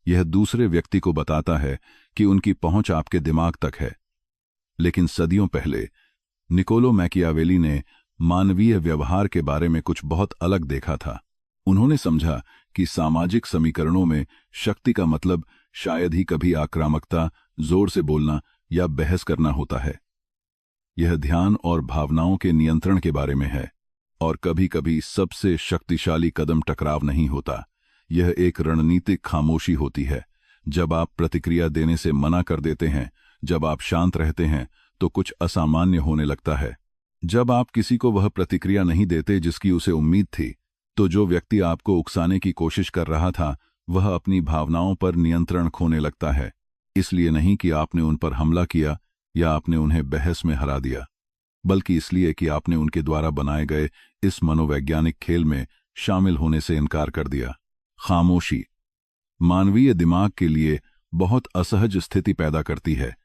यह दूसरे व्यक्ति को बताता है कि उनकी पहुंच आपके दिमाग तक है। लेकिन सदियों पहले निकोलो मैकियावेली ने मानवीय व्यवहार के बारे में कुछ बहुत अलग देखा था। उन्होंने समझा कि सामाजिक समीकरणों में शक्ति का मतलब शायद ही कभी आक्रामकता, जोर से बोलना या बहस करना होता है। यह ध्यान और भावनाओं के नियंत्रण के बारे में है। और कभी कभी सबसे शक्तिशाली कदम टकराव नहीं होता, यह एक रणनीतिक खामोशी होती है। जब आप प्रतिक्रिया देने से मना कर देते हैं, जब आप शांत रहते हैं, तो कुछ असामान्य होने लगता है। जब आप किसी को वह प्रतिक्रिया नहीं देते जिसकी उसे उम्मीद थी, तो जो व्यक्ति आपको उकसाने की कोशिश कर रहा था वह अपनी भावनाओं पर नियंत्रण खोने लगता है। इसलिए नहीं कि आपने उन पर हमला किया या आपने उन्हें बहस में हरा दिया, बल्कि इसलिए कि आपने उनके द्वारा बनाए गए इस मनोवैज्ञानिक खेल में शामिल होने से इनकार कर दिया। खामोशी मानवीय दिमाग के लिए बहुत असहज स्थिति पैदा करती है।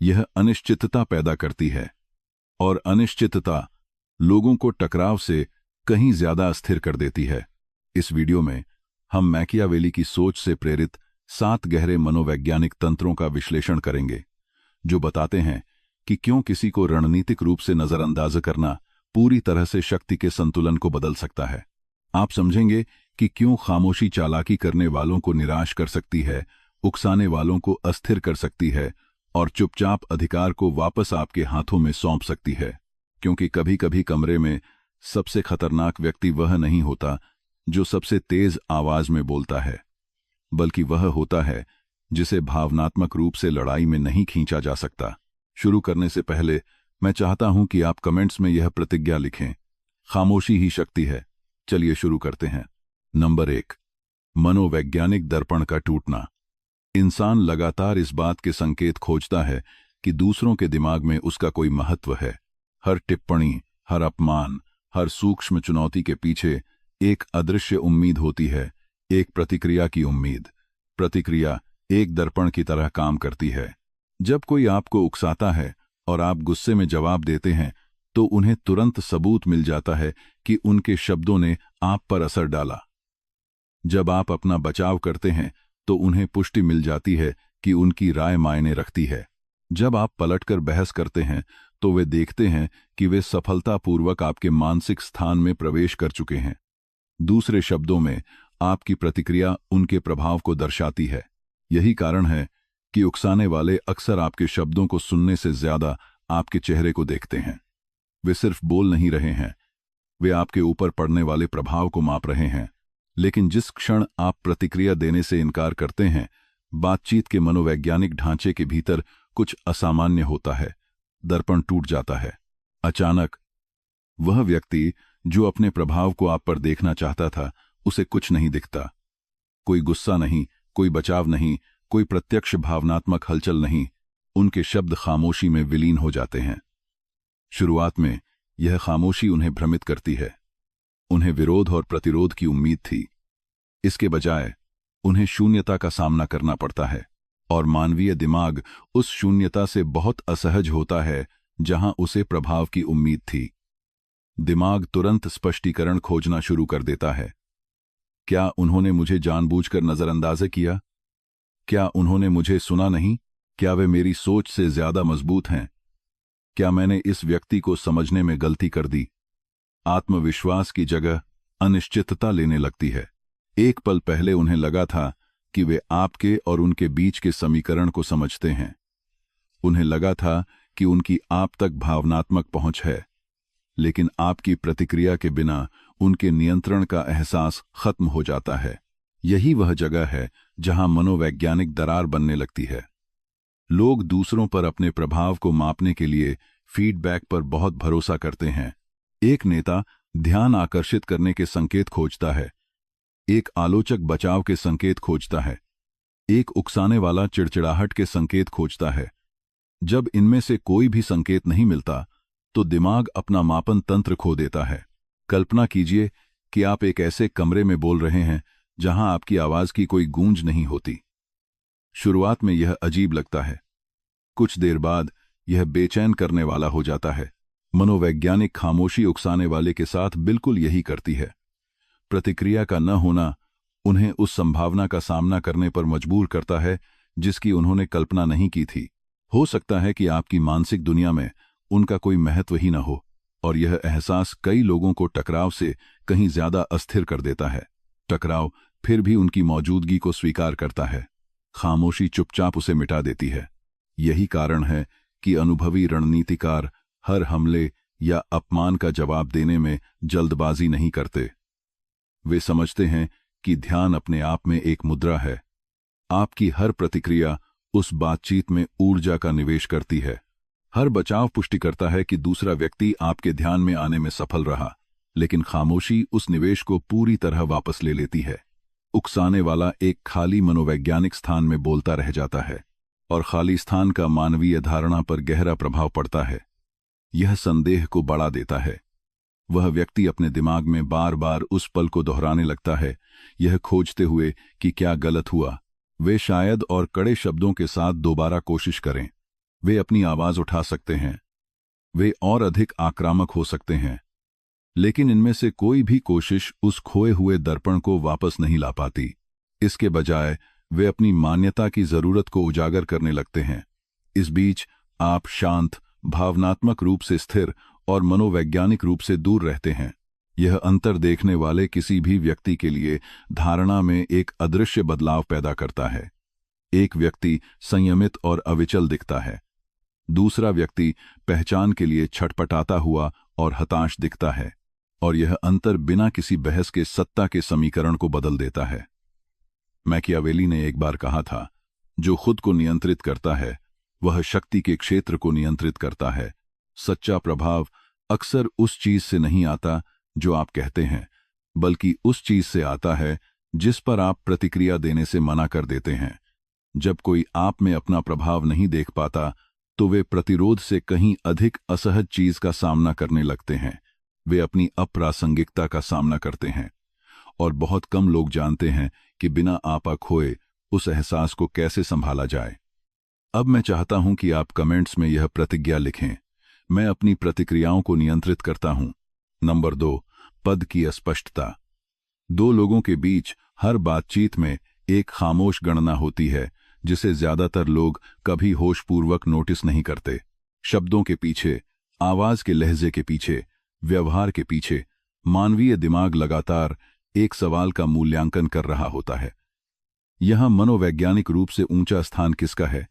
यह अनिश्चितता पैदा करती है, और अनिश्चितता लोगों को टकराव से कहीं ज्यादा अस्थिर कर देती है। इस वीडियो में हम मैकियावेली की सोच से प्रेरित 7 गहरे मनोवैज्ञानिक तंत्रों का विश्लेषण करेंगे, जो बताते हैं कि क्यों किसी को रणनीतिक रूप से नजरअंदाज करना पूरी तरह से शक्ति के संतुलन को बदल सकता है। आप समझेंगे कि क्यों खामोशी चालाकी करने वालों को निराश कर सकती है, उकसाने वालों को अस्थिर कर सकती है और चुपचाप अधिकार को वापस आपके हाथों में सौंप सकती है। क्योंकि कभी कभी कमरे में सबसे खतरनाक व्यक्ति वह नहीं होता जो सबसे तेज आवाज में बोलता है, बल्कि वह होता है जिसे भावनात्मक रूप से लड़ाई में नहीं खींचा जा सकता। शुरू करने से पहले मैं चाहता हूं कि आप कमेंट्स में यह प्रतिज्ञा लिखें, खामोशी ही शक्ति है। चलिए शुरू करते हैं। नंबर 1, मनोवैज्ञानिक दर्पण का टूटना। इंसान लगातार इस बात के संकेत खोजता है कि दूसरों के दिमाग में उसका कोई महत्व है। हर टिप्पणी, हर अपमान, हर सूक्ष्म चुनौती के पीछे एक अदृश्य उम्मीद होती है, एक प्रतिक्रिया की उम्मीद। प्रतिक्रिया एक दर्पण की तरह काम करती है। जब कोई आपको उकसाता है और आप गुस्से में जवाब देते हैं, तो उन्हें तुरंत सबूत मिल जाता है कि उनके शब्दों ने आप पर असर डाला। जब आप अपना बचाव करते हैं, तो उन्हें पुष्टि मिल जाती है कि उनकी राय मायने रखती है। जब आप पलटकर बहस करते हैं, तो वे देखते हैं कि वे सफलतापूर्वक आपके मानसिक स्थान में प्रवेश कर चुके हैं। दूसरे शब्दों में, आपकी प्रतिक्रिया उनके प्रभाव को दर्शाती है। यही कारण है कि उकसाने वाले अक्सर आपके शब्दों को सुनने से ज्यादा आपके चेहरे को देखते हैं। वे सिर्फ बोल नहीं रहे हैं, वे आपके ऊपर पड़ने वाले प्रभाव को माप रहे हैं। लेकिन जिस क्षण आप प्रतिक्रिया देने से इनकार करते हैं, बातचीत के मनोवैज्ञानिक ढांचे के भीतर कुछ असामान्य होता है। दर्पण टूट जाता है। अचानक वह व्यक्ति जो अपने प्रभाव को आप पर देखना चाहता था, उसे कुछ नहीं दिखता। कोई गुस्सा नहीं, कोई बचाव नहीं, कोई प्रत्यक्ष भावनात्मक हलचल नहीं। उनके शब्द खामोशी में विलीन हो जाते हैं। शुरुआत में यह खामोशी उन्हें भ्रमित करती है। उन्हें विरोध और प्रतिरोध की उम्मीद थी। इसके बजाय उन्हें शून्यता का सामना करना पड़ता है, और मानवीय दिमाग उस शून्यता से बहुत असहज होता है जहां उसे प्रभाव की उम्मीद थी। दिमाग तुरंत स्पष्टीकरण खोजना शुरू कर देता है। क्या उन्होंने मुझे जानबूझकर नजरअंदाज किया? क्या उन्होंने मुझे सुना नहीं? क्या वे मेरी सोच से ज्यादा मजबूत हैं? क्या मैंने इस व्यक्ति को समझने में गलती कर दी? आत्मविश्वास की जगह अनिश्चितता लेने लगती है। एक पल पहले उन्हें लगा था कि वे आपके और उनके बीच के समीकरण को समझते हैं। उन्हें लगा था कि उनकी आप तक भावनात्मक पहुंच है, लेकिन आपकी प्रतिक्रिया के बिना उनके नियंत्रण का एहसास खत्म हो जाता है। यही वह जगह है जहां मनोवैज्ञानिक दरार बनने लगती है। लोग दूसरों पर अपने प्रभाव को मापने के लिए फीडबैक पर बहुत भरोसा करते हैं। एक नेता ध्यान आकर्षित करने के संकेत खोजता है, एक आलोचक बचाव के संकेत खोजता है, एक उकसाने वाला चिड़चिड़ाहट के संकेत खोजता है। जब इनमें से कोई भी संकेत नहीं मिलता, तो दिमाग अपना मापन तंत्र खो देता है। कल्पना कीजिए कि आप एक ऐसे कमरे में बोल रहे हैं जहां आपकी आवाज की कोई गूंज नहीं होती। शुरुआत में यह अजीब लगता है। कुछ देर बाद यह बेचैन करने वाला हो जाता है। मनोवैज्ञानिक खामोशी उकसाने वाले के साथ बिल्कुल यही करती है। प्रतिक्रिया का न होना उन्हें उस संभावना का सामना करने पर मजबूर करता है जिसकी उन्होंने कल्पना नहीं की थी। हो सकता है कि आपकी मानसिक दुनिया में उनका कोई महत्व ही न हो, और यह एहसास कई लोगों को टकराव से कहीं ज्यादा अस्थिर कर देता है। टकराव फिर भी उनकी मौजूदगी को स्वीकार करता है, खामोशी चुपचाप उसे मिटा देती है। यही कारण है कि अनुभवी रणनीतिकार हर हमले या अपमान का जवाब देने में जल्दबाजी नहीं करते। वे समझते हैं कि ध्यान अपने आप में एक मुद्रा है। आपकी हर प्रतिक्रिया उस बातचीत में ऊर्जा का निवेश करती है। हर बचाव पुष्टि करता है कि दूसरा व्यक्ति आपके ध्यान में आने में सफल रहा, लेकिन खामोशी उस निवेश को पूरी तरह वापस ले लेती है। उकसाने वाला एक खाली मनोवैज्ञानिक स्थान में बोलता रह जाता है, और खाली स्थान का मानवीय धारणा पर गहरा प्रभाव पड़ता है। यह संदेह को बढ़ा देता है। वह व्यक्ति अपने दिमाग में बार बार उस पल को दोहराने लगता है, यह खोजते हुए कि क्या गलत हुआ। वे शायद और कड़े शब्दों के साथ दोबारा कोशिश करें। वे अपनी आवाज उठा सकते हैं, वे और अधिक आक्रामक हो सकते हैं, लेकिन इनमें से कोई भी कोशिश उस खोए हुए दर्पण को वापस नहीं ला पाती। इसके बजाय वे अपनी मान्यता की जरूरत को उजागर करने लगते हैं। इस बीच आप शांत, भावनात्मक रूप से स्थिर और मनोवैज्ञानिक रूप से दूर रहते हैं। यह अंतर देखने वाले किसी भी व्यक्ति के लिए धारणा में एक अदृश्य बदलाव पैदा करता है। एक व्यक्ति संयमित और अविचल दिखता है, दूसरा व्यक्ति पहचान के लिए छटपटाता हुआ और हताश दिखता है, और यह अंतर बिना किसी बहस के सत्ता के समीकरण को बदल देता है। मैकियावेली ने एक बार कहा था, जो खुद को नियंत्रित करता है वह शक्ति के क्षेत्र को नियंत्रित करता है। सच्चा प्रभाव अक्सर उस चीज से नहीं आता जो आप कहते हैं, बल्कि उस चीज से आता है जिस पर आप प्रतिक्रिया देने से मना कर देते हैं। जब कोई आप में अपना प्रभाव नहीं देख पाता तो वे प्रतिरोध से कहीं अधिक असहज चीज का सामना करने लगते हैं। वे अपनी अप्रासंगिकता का सामना करते हैं, और बहुत कम लोग जानते हैं कि बिना आपा खोए उस एहसास को कैसे संभाला जाए। अब मैं चाहता हूं कि आप कमेंट्स में यह प्रतिज्ञा लिखें, मैं अपनी प्रतिक्रियाओं को नियंत्रित करता हूं। नंबर 2, पद की अस्पष्टता। दो लोगों के बीच हर बातचीत में एक खामोश गणना होती है जिसे ज्यादातर लोग कभी होशपूर्वक नोटिस नहीं करते। शब्दों के पीछे, आवाज के लहजे के पीछे, व्यवहार के पीछे मानवीय दिमाग लगातार एक सवाल का मूल्यांकन कर रहा होता है। यहां मनोवैज्ञानिक रूप से ऊंचा स्थान किसका है?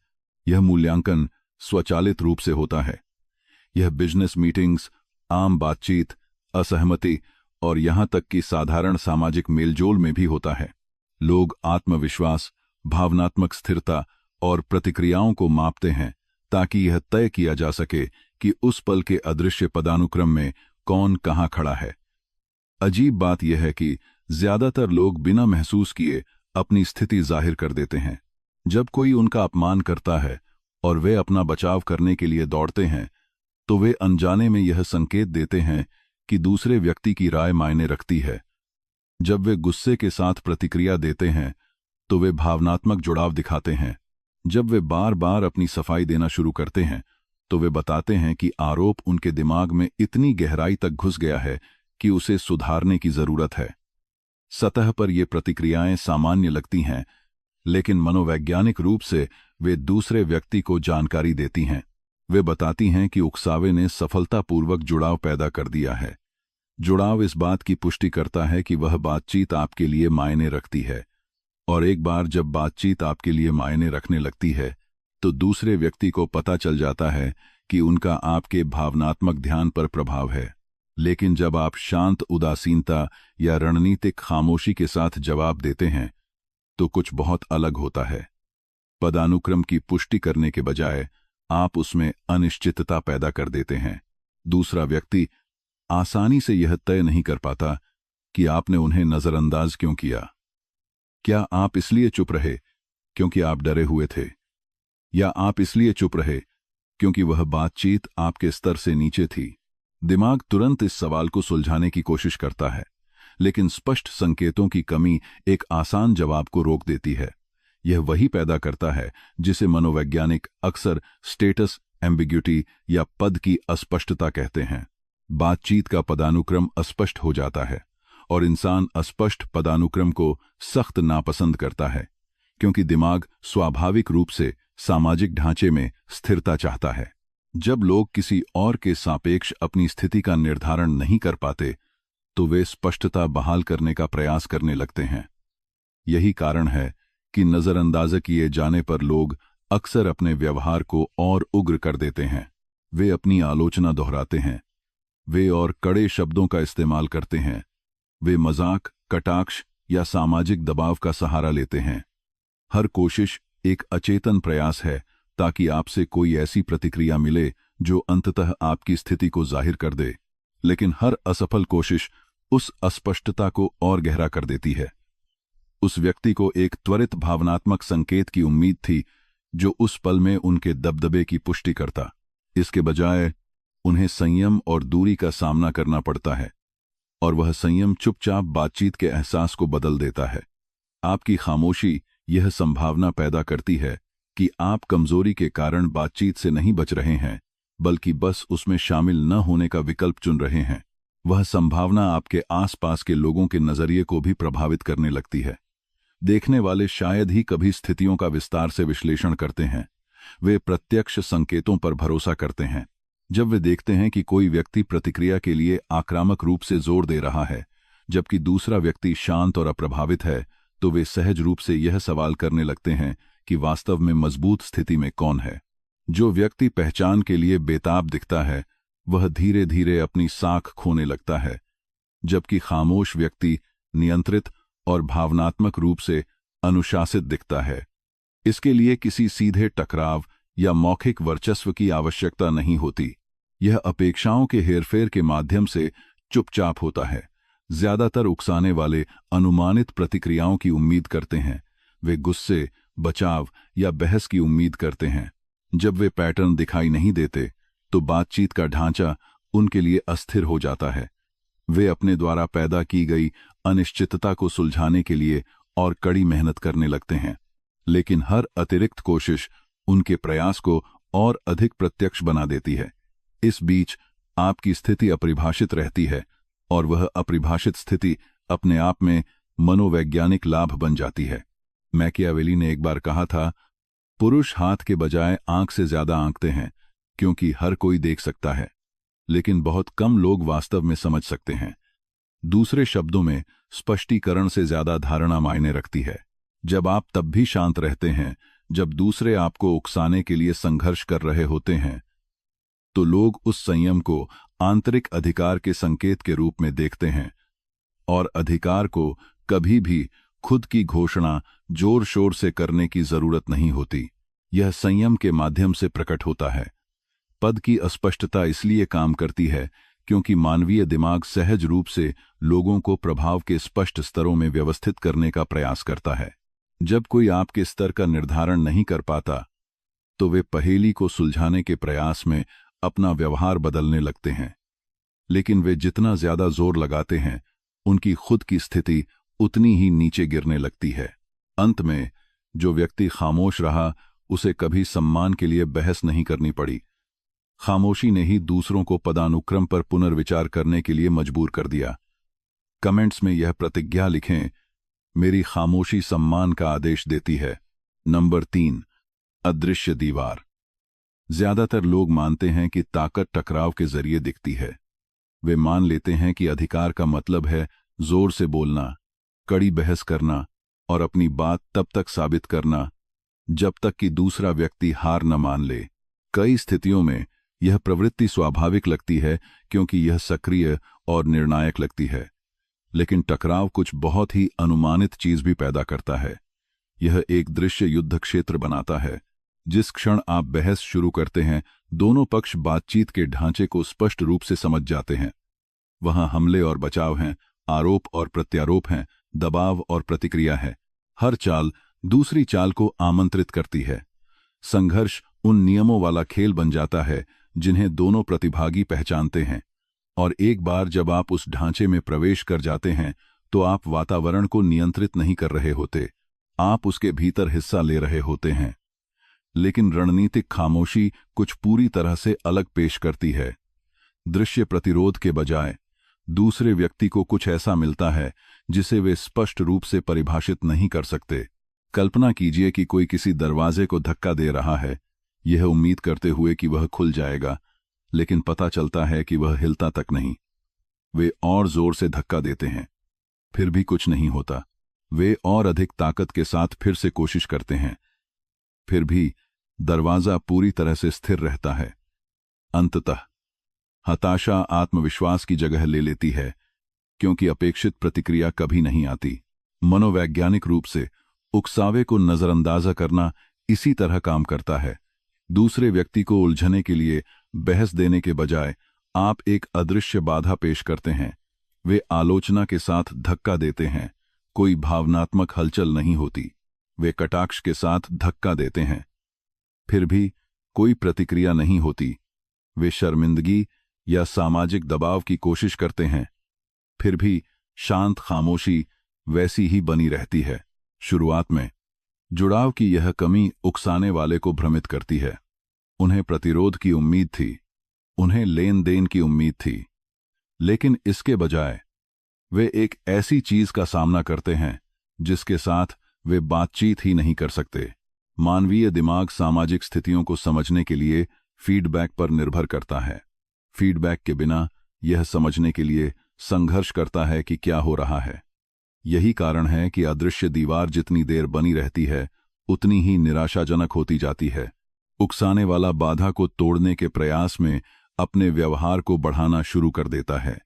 यह मूल्यांकन स्वचालित रूप से होता है। यह बिजनेस मीटिंग्स, आम बातचीत, असहमति और यहां तक कि साधारण सामाजिक मेलजोल में भी होता है। लोग आत्मविश्वास, भावनात्मक स्थिरता और प्रतिक्रियाओं को मापते हैं ताकि यह तय किया जा सके कि उस पल के अदृश्य पदानुक्रम में कौन कहां खड़ा है। अजीब बात यह है कि ज्यादातर लोग बिना महसूस किए अपनी स्थिति जाहिर कर देते हैं। जब कोई उनका अपमान करता है और वे अपना बचाव करने के लिए दौड़ते हैं, तो वे अनजाने में यह संकेत देते हैं कि दूसरे व्यक्ति की राय मायने रखती है। जब वे गुस्से के साथ प्रतिक्रिया देते हैं तो वे भावनात्मक जुड़ाव दिखाते हैं। जब वे बार बार अपनी सफाई देना शुरू करते हैं तो वे बताते हैं कि आरोप उनके दिमाग में इतनी गहराई तक घुस गया है कि उसे सुधारने की जरूरत है। सतह पर ये प्रतिक्रियाएं सामान्य लगती हैं, लेकिन मनोवैज्ञानिक रूप से वे दूसरे व्यक्ति को जानकारी देती हैं। वे बताती हैं कि उकसावे ने सफलतापूर्वक जुड़ाव पैदा कर दिया है। जुड़ाव इस बात की पुष्टि करता है कि वह बातचीत आपके लिए मायने रखती है, और एक बार जब बातचीत आपके लिए मायने रखने लगती है तो दूसरे व्यक्ति को पता चल जाता है कि उनका आपके भावनात्मक ध्यान पर प्रभाव है। लेकिन जब आप शांत उदासीनता या रणनीतिक खामोशी के साथ जवाब देते हैं तो कुछ बहुत अलग होता है। पदानुक्रम की पुष्टि करने के बजाय आप उसमें अनिश्चितता पैदा कर देते हैं। दूसरा व्यक्ति आसानी से यह तय नहीं कर पाता कि आपने उन्हें नजरअंदाज क्यों किया। क्या आप इसलिए चुप रहे क्योंकि आप डरे हुए थे, या आप इसलिए चुप रहे क्योंकि वह बातचीत आपके स्तर से नीचे थी? दिमाग तुरंत इस सवाल को सुलझाने की कोशिश करता है, लेकिन स्पष्ट संकेतों की कमी एक आसान जवाब को रोक देती है। यह वही पैदा करता है जिसे मनोवैज्ञानिक अक्सर स्टेटस एम्बिग्यूटी या पद की अस्पष्टता कहते हैं। बातचीत का पदानुक्रम अस्पष्ट हो जाता है और इंसान अस्पष्ट पदानुक्रम को सख्त नापसंद करता है, क्योंकि दिमाग स्वाभाविक रूप से सामाजिक ढांचे में स्थिरता चाहता है। जब लोग किसी और के सापेक्ष अपनी स्थिति का निर्धारण नहीं कर पाते, तो वे स्पष्टता बहाल करने का प्रयास करने लगते हैं। यही कारण है कि नजरअंदाज किए जाने पर लोग अक्सर अपने व्यवहार को और उग्र कर देते हैं। वे अपनी आलोचना दोहराते हैं, वे और कड़े शब्दों का इस्तेमाल करते हैं, वे मजाक, कटाक्ष या सामाजिक दबाव का सहारा लेते हैं। हर कोशिश एक अचेतन प्रयास है ताकि आपसे कोई ऐसी प्रतिक्रिया मिले जो अंततः आपकी स्थिति को जाहिर कर दे, लेकिन हर असफल कोशिश उस अस्पष्टता को और गहरा कर देती है। उस व्यक्ति को एक त्वरित भावनात्मक संकेत की उम्मीद थी जो उस पल में उनके दबदबे की पुष्टि करता। इसके बजाय उन्हें संयम और दूरी का सामना करना पड़ता है, और वह संयम चुपचाप बातचीत के एहसास को बदल देता है। आपकी खामोशी यह संभावना पैदा करती है कि आप कमजोरी के कारण बातचीत से नहीं बच रहे हैं, बल्कि बस उसमें शामिल न होने का विकल्प चुन रहे हैं। वह संभावना आपके आसपास के लोगों के नजरिए को भी प्रभावित करने लगती है। देखने वाले शायद ही कभी स्थितियों का विस्तार से विश्लेषण करते हैं। वे प्रत्यक्ष संकेतों पर भरोसा करते हैं। जब वे देखते हैं कि कोई व्यक्ति प्रतिक्रिया के लिए आक्रामक रूप से जोर दे रहा है, जबकि दूसरा व्यक्ति शांत और अप्रभावित है, तो वे सहज रूप से यह सवाल करने लगते हैं कि वास्तव में मजबूत स्थिति में कौन है। जो व्यक्ति पहचान के लिए बेताब दिखता है, वह धीरे धीरे अपनी साख खोने लगता है, जबकि खामोश व्यक्ति नियंत्रित और भावनात्मक रूप से अनुशासित दिखता है। इसके लिए किसी सीधे टकराव या मौखिक वर्चस्व की आवश्यकता नहीं होती। यह अपेक्षाओं के हेरफेर के माध्यम से चुपचाप होता है। ज्यादातर उकसाने वाले अनुमानित प्रतिक्रियाओं की उम्मीद करते हैं। वे गुस्से, बचाव या बहस की उम्मीद करते हैं। जब वे पैटर्न दिखाई नहीं देते, तो बातचीत का ढांचा उनके लिए अस्थिर हो जाता है। वे अपने द्वारा पैदा की गई अनिश्चितता को सुलझाने के लिए और कड़ी मेहनत करने लगते हैं, लेकिन हर अतिरिक्त कोशिश उनके प्रयास को और अधिक प्रत्यक्ष बना देती है। इस बीच आपकी स्थिति अपरिभाषित रहती है, और वह अपरिभाषित स्थिति अपने आप में मनोवैज्ञानिक लाभ बन जाती है। मैकियावेली ने एक बार कहा था, पुरुष हाथ के बजाय आंख से ज्यादा आंकते हैं, क्योंकि हर कोई देख सकता है, लेकिन बहुत कम लोग वास्तव में समझ सकते हैं। दूसरे शब्दों में, स्पष्टीकरण से ज्यादा धारणा मायने रखती है। जब आप तब भी शांत रहते हैं जब दूसरे आपको उकसाने के लिए संघर्ष कर रहे होते हैं, तो लोग उस संयम को आंतरिक अधिकार के संकेत के रूप में देखते हैं, और अधिकार को कभी भी खुद की घोषणा जोर शोर से करने की जरूरत नहीं होती। यह संयम के माध्यम से प्रकट होता है। पद की अस्पष्टता इसलिए काम करती है क्योंकि मानवीय दिमाग सहज रूप से लोगों को प्रभाव के स्पष्ट स्तरों में व्यवस्थित करने का प्रयास करता है। जब कोई आपके स्तर का निर्धारण नहीं कर पाता, तो वे पहेली को सुलझाने के प्रयास में अपना व्यवहार बदलने लगते हैं। लेकिन वे जितना ज्यादा जोर लगाते हैं, उनकी खुद की स्थिति उतनी ही नीचे गिरने लगती है। अंत में जो व्यक्ति खामोश रहा, उसे कभी सम्मान के लिए बहस नहीं करनी पड़ी। खामोशी ने ही दूसरों को पदानुक्रम पर पुनर्विचार करने के लिए मजबूर कर दिया। कमेंट्स में यह प्रतिज्ञा लिखें, मेरी खामोशी सम्मान का आदेश देती है। नंबर 3, अदृश्य दीवार। ज्यादातर लोग मानते हैं कि ताकत टकराव के जरिए दिखती है। वे मान लेते हैं कि अधिकार का मतलब है जोर से बोलना, कड़ी बहस करना और अपनी बात तब तक साबित करना जब तक कि दूसरा व्यक्ति हार न मान ले। कई स्थितियों में यह प्रवृत्ति स्वाभाविक लगती है क्योंकि यह सक्रिय और निर्णायक लगती है, लेकिन टकराव कुछ बहुत ही अनुमानित चीज भी पैदा करता है। यह एक दृश्य युद्ध क्षेत्र बनाता है। जिस क्षण आप बहस शुरू करते हैं, दोनों पक्ष बातचीत के ढांचे को स्पष्ट रूप से समझ जाते हैं। वहां हमले और बचाव हैं, आरोप और प्रत्यारोप हैं, दबाव और प्रतिक्रिया है। हर चाल दूसरी चाल को आमंत्रित करती है। संघर्ष उन नियमों वाला खेल बन जाता है जिन्हें दोनों प्रतिभागी पहचानते हैं, और एक बार जब आप उस ढांचे में प्रवेश कर जाते हैं, तो आप वातावरण को नियंत्रित नहीं कर रहे होते, आप उसके भीतर हिस्सा ले रहे होते हैं। लेकिन रणनीतिक खामोशी कुछ पूरी तरह से अलग पेश करती है। दृश्य प्रतिरोध के बजाय दूसरे व्यक्ति को कुछ ऐसा मिलता है जिसे वे स्पष्ट रूप से परिभाषित नहीं कर सकते। कल्पना कीजिए कि कोई किसी दरवाजे को धक्का दे रहा है, यह उम्मीद करते हुए कि वह खुल जाएगा, लेकिन पता चलता है कि वह हिलता तक नहीं। वे और जोर से धक्का देते हैं, फिर भी कुछ नहीं होता। वे और अधिक ताकत के साथ फिर से कोशिश करते हैं, फिर भी दरवाजा पूरी तरह से स्थिर रहता है। अंततः हताशा आत्मविश्वास की जगह ले लेती है, क्योंकि अपेक्षित प्रतिक्रिया कभी नहीं आती। मनोवैज्ञानिक रूप से उकसावे को नजरअंदाजा करना इसी तरह काम करता है। दूसरे व्यक्ति को उलझने के लिए बहस देने के बजाय आप एक अदृश्य बाधा पेश करते हैं। वे आलोचना के साथ धक्का देते हैं, कोई भावनात्मक हलचल नहीं होती। वे कटाक्ष के साथ धक्का देते हैं, फिर भी कोई प्रतिक्रिया नहीं होती। वे शर्मिंदगी या सामाजिक दबाव की कोशिश करते हैं, फिर भी शांत खामोशी वैसी ही बनी रहती है। शुरुआत में जुड़ाव की यह कमी उकसाने वाले को भ्रमित करती है। उन्हें प्रतिरोध की उम्मीद थी, उन्हें लेन देन की उम्मीद थी, लेकिन इसके बजाय वे एक ऐसी चीज का सामना करते हैं जिसके साथ वे बातचीत ही नहीं कर सकते। मानवीय दिमाग सामाजिक स्थितियों को समझने के लिए फीडबैक पर निर्भर करता है। फीडबैक के बिना यह समझने के लिए संघर्ष करता है कि क्या हो रहा है। यही कारण है कि अदृश्य दीवार जितनी देर बनी रहती है, उतनी ही निराशाजनक होती जाती है। उकसाने वाला बाधा को तोड़ने के प्रयास में अपने व्यवहार को बढ़ाना शुरू कर देता है।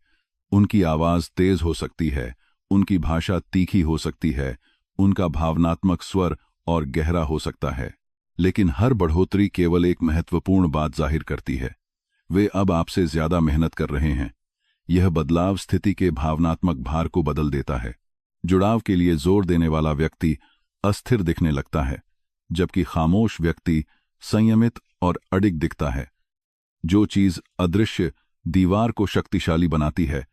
उनकी आवाज तेज हो सकती है, उनकी भाषा तीखी हो सकती है, उनका भावनात्मक स्वर और गहरा हो सकता है, लेकिन हर बढ़ोतरी केवल एक महत्वपूर्ण बात जाहिर करती है। वे अब आपसे ज्यादा मेहनत कर रहे हैं। यह बदलाव स्थिति के भावनात्मक भार को बदल देता है। जुड़ाव के लिए जोर देने वाला व्यक्ति अस्थिर दिखने लगता है, जबकि खामोश व्यक्ति संयमित और अडिग दिखता है। जो चीज अदृश्य दीवार को शक्तिशाली बनाती है,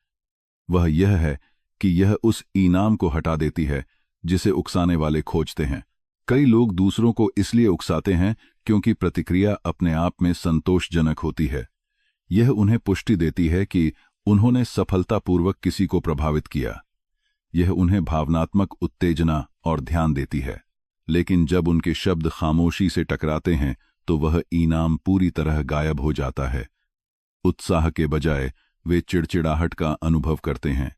वह यह है कि यह उस इनाम को हटा देती है जिसे उकसाने वाले खोजते हैं। कई लोग दूसरों को इसलिए उकसाते हैं क्योंकि प्रतिक्रिया अपने आप में संतोषजनक होती है। यह उन्हें पुष्टि देती है कि उन्होंने सफलतापूर्वक किसी को प्रभावित किया। यह उन्हें भावनात्मक उत्तेजना और ध्यान देती है। लेकिन जब उनके शब्द खामोशी से टकराते हैं तो वह इनाम पूरी तरह गायब हो जाता है। उत्साह के बजाय वे चिड़चिड़ाहट का अनुभव करते हैं।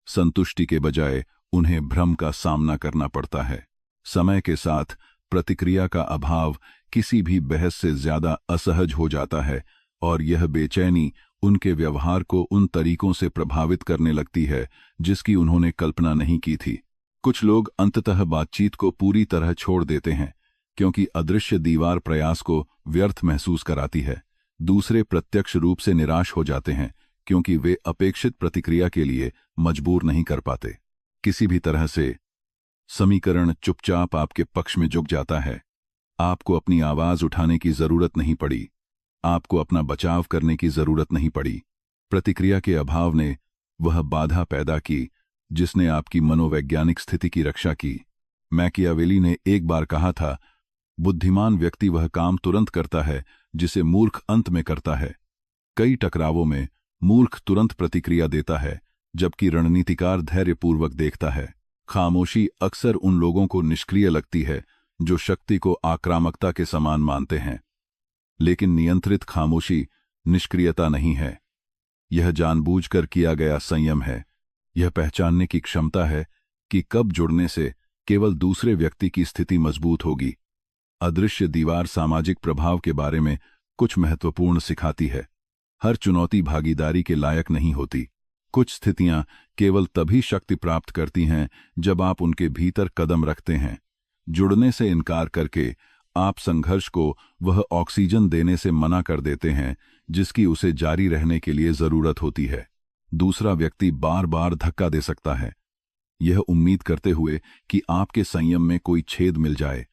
संतुष्टि के बजाय उन्हें भ्रम का सामना करना पड़ता है। समय के साथ प्रतिक्रिया का अभाव किसी भी बहस से ज्यादा असहज हो जाता है और यह बेचैनी उनके व्यवहार को उन तरीकों से प्रभावित करने लगती है जिसकी उन्होंने कल्पना नहीं की थी। कुछ लोग अंततः बातचीत को पूरी तरह छोड़ देते हैं क्योंकि अदृश्य दीवार प्रयास को व्यर्थ महसूस कराती है। दूसरे प्रत्यक्ष रूप से निराश हो जाते हैं क्योंकि वे अपेक्षित प्रतिक्रिया के लिए मजबूर नहीं कर पाते। किसी भी तरह से समीकरण चुपचाप आपके पक्ष में झुक जाता है। आपको अपनी आवाज उठाने की जरूरत नहीं पड़ी, आपको अपना बचाव करने की जरूरत नहीं पड़ी। प्रतिक्रिया के अभाव ने वह बाधा पैदा की जिसने आपकी मनोवैज्ञानिक स्थिति की रक्षा की। मैकियावेली ने एक बार कहा था, बुद्धिमान व्यक्ति वह काम तुरंत करता है जिसे मूर्ख अंत में करता है। कई टकरावों में मूर्ख तुरंत प्रतिक्रिया देता है, जबकि रणनीतिकार धैर्यपूर्वक देखता है। खामोशी अक्सर उन लोगों को निष्क्रिय लगती है जो शक्ति को आक्रामकता के समान मानते हैं, लेकिन नियंत्रित खामोशी निष्क्रियता नहीं है। यह जानबूझकर किया गया संयम है। यह पहचानने की क्षमता है कि कब जुड़ने से केवल दूसरे व्यक्ति की स्थिति मजबूत होगी। अदृश्य दीवार सामाजिक प्रभाव के बारे में कुछ महत्वपूर्ण सिखाती है। हर चुनौती भागीदारी के लायक नहीं होती। कुछ स्थितियां केवल तभी शक्ति प्राप्त करती हैं जब आप उनके भीतर कदम रखते हैं। जुड़ने से इनकार करके आप संघर्ष को वह ऑक्सीजन देने से मना कर देते हैं जिसकी उसे जारी रहने के लिए जरूरत होती है। दूसरा व्यक्ति बार बार धक्का दे सकता है, यह उम्मीद करते हुए कि आपके संयम में कोई छेद मिल जाए,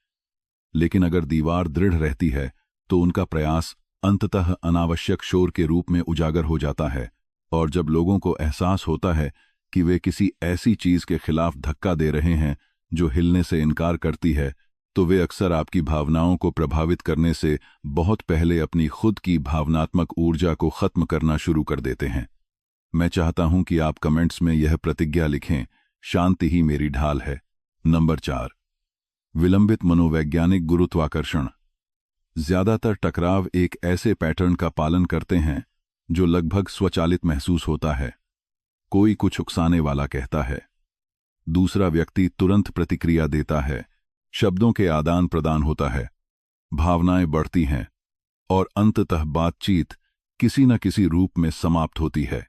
लेकिन अगर दीवार दृढ़ रहती है तो उनका प्रयास अंततः अनावश्यक शोर के रूप में उजागर हो जाता है। और जब लोगों को एहसास होता है कि वे किसी ऐसी चीज के खिलाफ धक्का दे रहे हैं जो हिलने से इनकार करती है, तो वे अक्सर आपकी भावनाओं को प्रभावित करने से बहुत पहले अपनी खुद की भावनात्मक ऊर्जा को खत्म करना शुरू कर देते हैं। मैं चाहता हूं कि आप कमेंट्स में यह प्रतिज्ञा लिखें, शांति ही मेरी ढाल है। नंबर 4, विलंबित मनोवैज्ञानिक गुरुत्वाकर्षण। ज्यादातर टकराव एक ऐसे पैटर्न का पालन करते हैं जो लगभग स्वचालित महसूस होता है। कोई कुछ उकसाने वाला कहता है, दूसरा व्यक्ति तुरंत प्रतिक्रिया देता है, शब्दों के आदान प्रदान होता है, भावनाएं बढ़ती हैं और अंततः बातचीत किसी न किसी रूप में समाप्त होती है।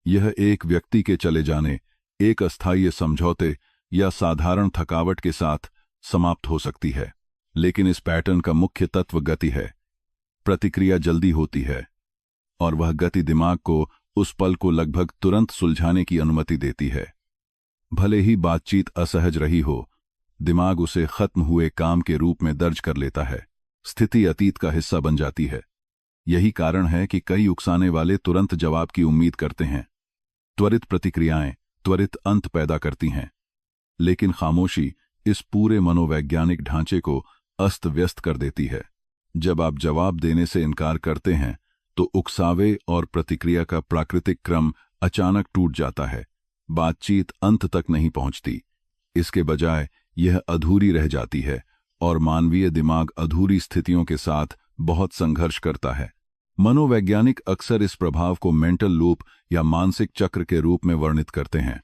यह एक व्यक्ति के चले जाने, एक अस्थायी समझौते या साधारण थकावट के साथ समाप्त हो सकती है। लेकिन इस पैटर्न का मुख्य तत्व गति है। प्रतिक्रिया जल्दी होती है और वह गति दिमाग को उस पल को लगभग तुरंत सुलझाने की अनुमति देती है। भले ही बातचीत असहज रही हो, दिमाग उसे खत्म हुए काम के रूप में दर्ज कर लेता है। स्थिति अतीत का हिस्सा बन जाती है। यही कारण है कि कई उकसाने वाले तुरंत जवाब की उम्मीद करते हैं। त्वरित प्रतिक्रियाएं त्वरित अंत पैदा करती हैं, लेकिन खामोशी इस पूरे मनोवैज्ञानिक ढांचे को अस्त व्यस्त कर देती है। जब आप जवाब देने से इनकार करते हैं तो उकसावे और प्रतिक्रिया का प्राकृतिक क्रम अचानक टूट जाता है। बातचीत अंत तक नहीं पहुंचती, इसके बजाय यह अधूरी रह जाती है और मानवीय दिमाग अधूरी स्थितियों के साथ बहुत संघर्ष करता है। मनोवैज्ञानिक अक्सर इस प्रभाव को मेंटल लूप या मानसिक चक्र के रूप में वर्णित करते हैं।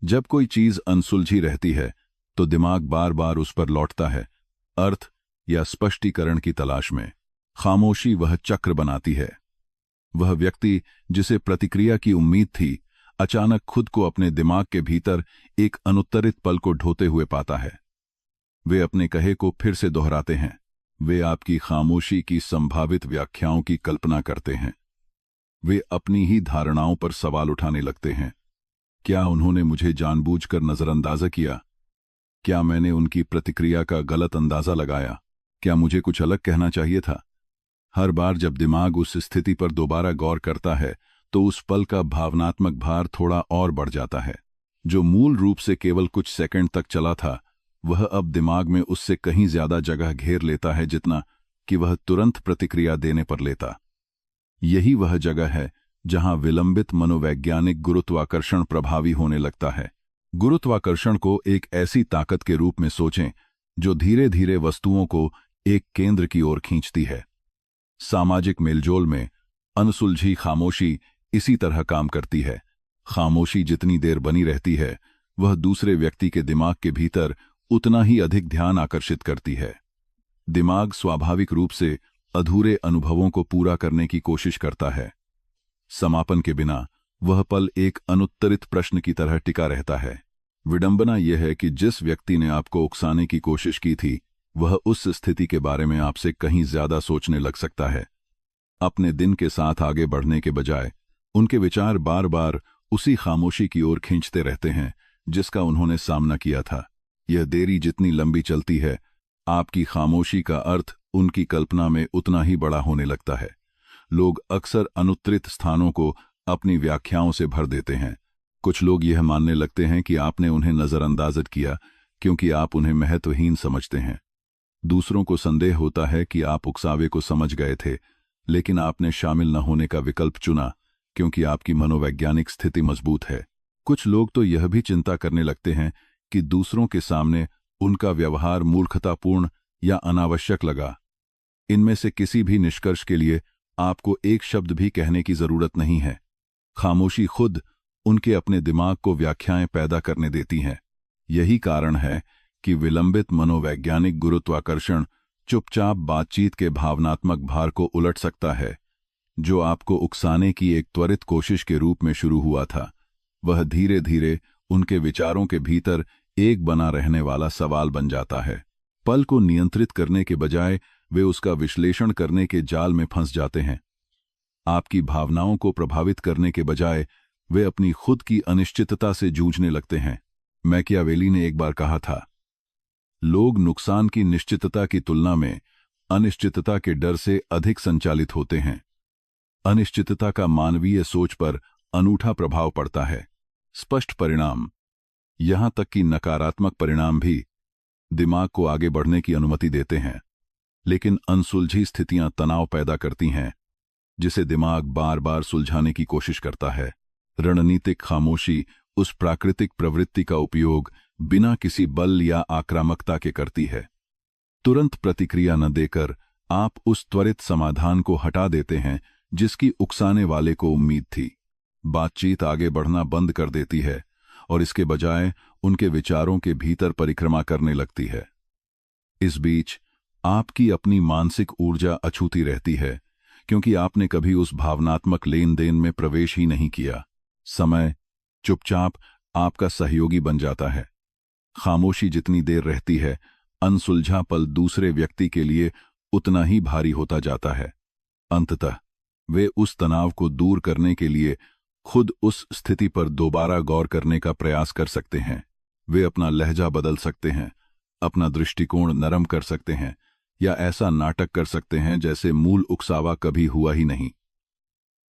जब कोई चीज अनसुलझी रहती है तो दिमाग बार बार उस पर लौटता है, अर्थ या स्पष्टीकरण की तलाश में। खामोशी वह चक्र बनाती है। वह व्यक्ति जिसे प्रतिक्रिया की उम्मीद थी, अचानक खुद को अपने दिमाग के भीतर एक अनुत्तरित पल को ढोते हुए पाता है। वे अपने कहे को फिर से दोहराते हैं। वे आपकी खामोशी की संभावित व्याख्याओं की कल्पना करते हैं। वे अपनी ही धारणाओं पर सवाल उठाने लगते हैं। क्या उन्होंने मुझे जानबूझकर नजरअंदाज किया? क्या मैंने उनकी प्रतिक्रिया का गलत अंदाजा लगाया? क्या मुझे कुछ अलग कहना चाहिए था? हर बार जब दिमाग उस स्थिति पर दोबारा गौर करता है तो उस पल का भावनात्मक भार थोड़ा और बढ़ जाता है। जो मूल रूप से केवल कुछ सेकंड तक चला था, वह अब दिमाग में उससे कहीं ज्यादा जगह घेर लेता है जितना कि वह तुरंत प्रतिक्रिया देने पर लेता। यही वह जगह है जहां विलंबित मनोवैज्ञानिक गुरुत्वाकर्षण प्रभावी होने लगता है। गुरुत्वाकर्षण को एक ऐसी ताकत के रूप में सोचें जो धीरे धीरे वस्तुओं को एक केंद्र की ओर खींचती है। सामाजिक मेलजोल में अनसुलझी खामोशी इसी तरह काम करती है। खामोशी जितनी देर बनी रहती है, वह दूसरे व्यक्ति के दिमाग के भीतर उतना ही अधिक ध्यान आकर्षित करती है। दिमाग स्वाभाविक रूप से अधूरे अनुभवों को पूरा करने की कोशिश करता है। समापन के बिना वह पल एक अनुत्तरित प्रश्न की तरह टिका रहता है। विडंबना यह है कि जिस व्यक्ति ने आपको उकसाने की कोशिश की थी, वह उस स्थिति के बारे में आपसे कहीं ज्यादा सोचने लग सकता है। अपने दिन के साथ आगे बढ़ने के बजाय उनके विचार बार बार उसी खामोशी की ओर खींचते रहते हैं जिसका उन्होंने सामना किया था। यह देरी जितनी लंबी चलती है, आपकी खामोशी का अर्थ उनकी कल्पना में उतना ही बड़ा होने लगता है। लोग अक्सर अनुत्तरित स्थानों को अपनी व्याख्याओं से भर देते हैं। कुछ लोग यह मानने लगते हैं कि आपने उन्हें नजरअंदाज किया क्योंकि आप उन्हें महत्वहीन समझते हैं। दूसरों को संदेह होता है कि आप उकसावे को समझ गए थे, लेकिन आपने शामिल न होने का विकल्प चुना क्योंकि आपकी मनोवैज्ञानिक स्थिति मजबूत है। कुछ लोग तो यह भी चिंता करने लगते हैं कि दूसरों के सामने उनका व्यवहार मूर्खतापूर्ण या अनावश्यक लगा। इनमें से किसी भी निष्कर्ष के लिए आपको एक शब्द भी कहने की जरूरत नहीं है। खामोशी खुद उनके अपने दिमाग को व्याख्याएं पैदा करने देती हैं। यही कारण है कि विलंबित मनोवैज्ञानिक गुरुत्वाकर्षण चुपचाप बातचीत के भावनात्मक भार को उलट सकता है। जो आपको उकसाने की एक त्वरित कोशिश के रूप में शुरू हुआ था, वह धीरे धीरे उनके विचारों के भीतर एक बना रहने वाला सवाल बन जाता है। पल को नियंत्रित करने के बजाय वे उसका विश्लेषण करने के जाल में फंस जाते हैं। आपकी भावनाओं को प्रभावित करने के बजाय वे अपनी खुद की अनिश्चितता से जूझने लगते हैं। मैकियावेली ने एक बार कहा था, लोग नुकसान की निश्चितता की तुलना में अनिश्चितता के डर से अधिक संचालित होते हैं। अनिश्चितता का मानवीय सोच पर अनूठा प्रभाव पड़ता है। स्पष्ट परिणाम, यहां तक कि नकारात्मक परिणाम भी दिमाग को आगे बढ़ने की अनुमति देते हैं, लेकिन अनसुलझी स्थितियां तनाव पैदा करती हैं जिसे दिमाग बार बार सुलझाने की कोशिश करता है। रणनीतिक खामोशी उस प्राकृतिक प्रवृत्ति का उपयोग बिना किसी बल या आक्रामकता के करती है। तुरंत प्रतिक्रिया न देकर आप उस त्वरित समाधान को हटा देते हैं जिसकी उकसाने वाले को उम्मीद थी। बातचीत आगे बढ़ना बंद कर देती है और इसके बजाय उनके विचारों के भीतर परिक्रमा करने लगती है। इस बीच आपकी अपनी मानसिक ऊर्जा अछूती रहती है, क्योंकि आपने कभी उस भावनात्मक लेन देन में प्रवेश ही नहीं किया। समय चुपचाप आपका सहयोगी बन जाता है। खामोशी जितनी देर रहती है, अनसुलझा पल दूसरे व्यक्ति के लिए उतना ही भारी होता जाता है। अंततः वे उस तनाव को दूर करने के लिए खुद उस स्थिति पर दोबारा गौर करने का प्रयास कर सकते हैं। वे अपना लहजा बदल सकते हैं, अपना दृष्टिकोण नरम कर सकते हैं, या ऐसा नाटक कर सकते हैं जैसे मूल उकसावा कभी हुआ ही नहीं।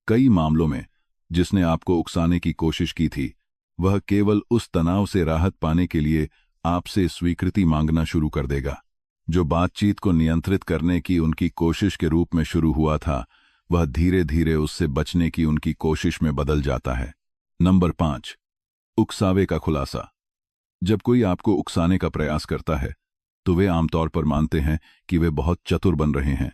कई मामलों में जिसने आपको उकसाने की कोशिश की थी, वह केवल उस तनाव से राहत पाने के लिए आपसे स्वीकृति मांगना शुरू कर देगा। जो बातचीत को नियंत्रित करने की उनकी कोशिश के रूप में शुरू हुआ था, वह धीरे धीरे उससे बचने की उनकी कोशिश में बदल जाता है। नंबर 5, उकसावे का खुलासा। जब कोई आपको उकसाने का प्रयास करता है, तो वे आमतौर पर मानते हैं कि वे बहुत चतुर बन रहे हैं।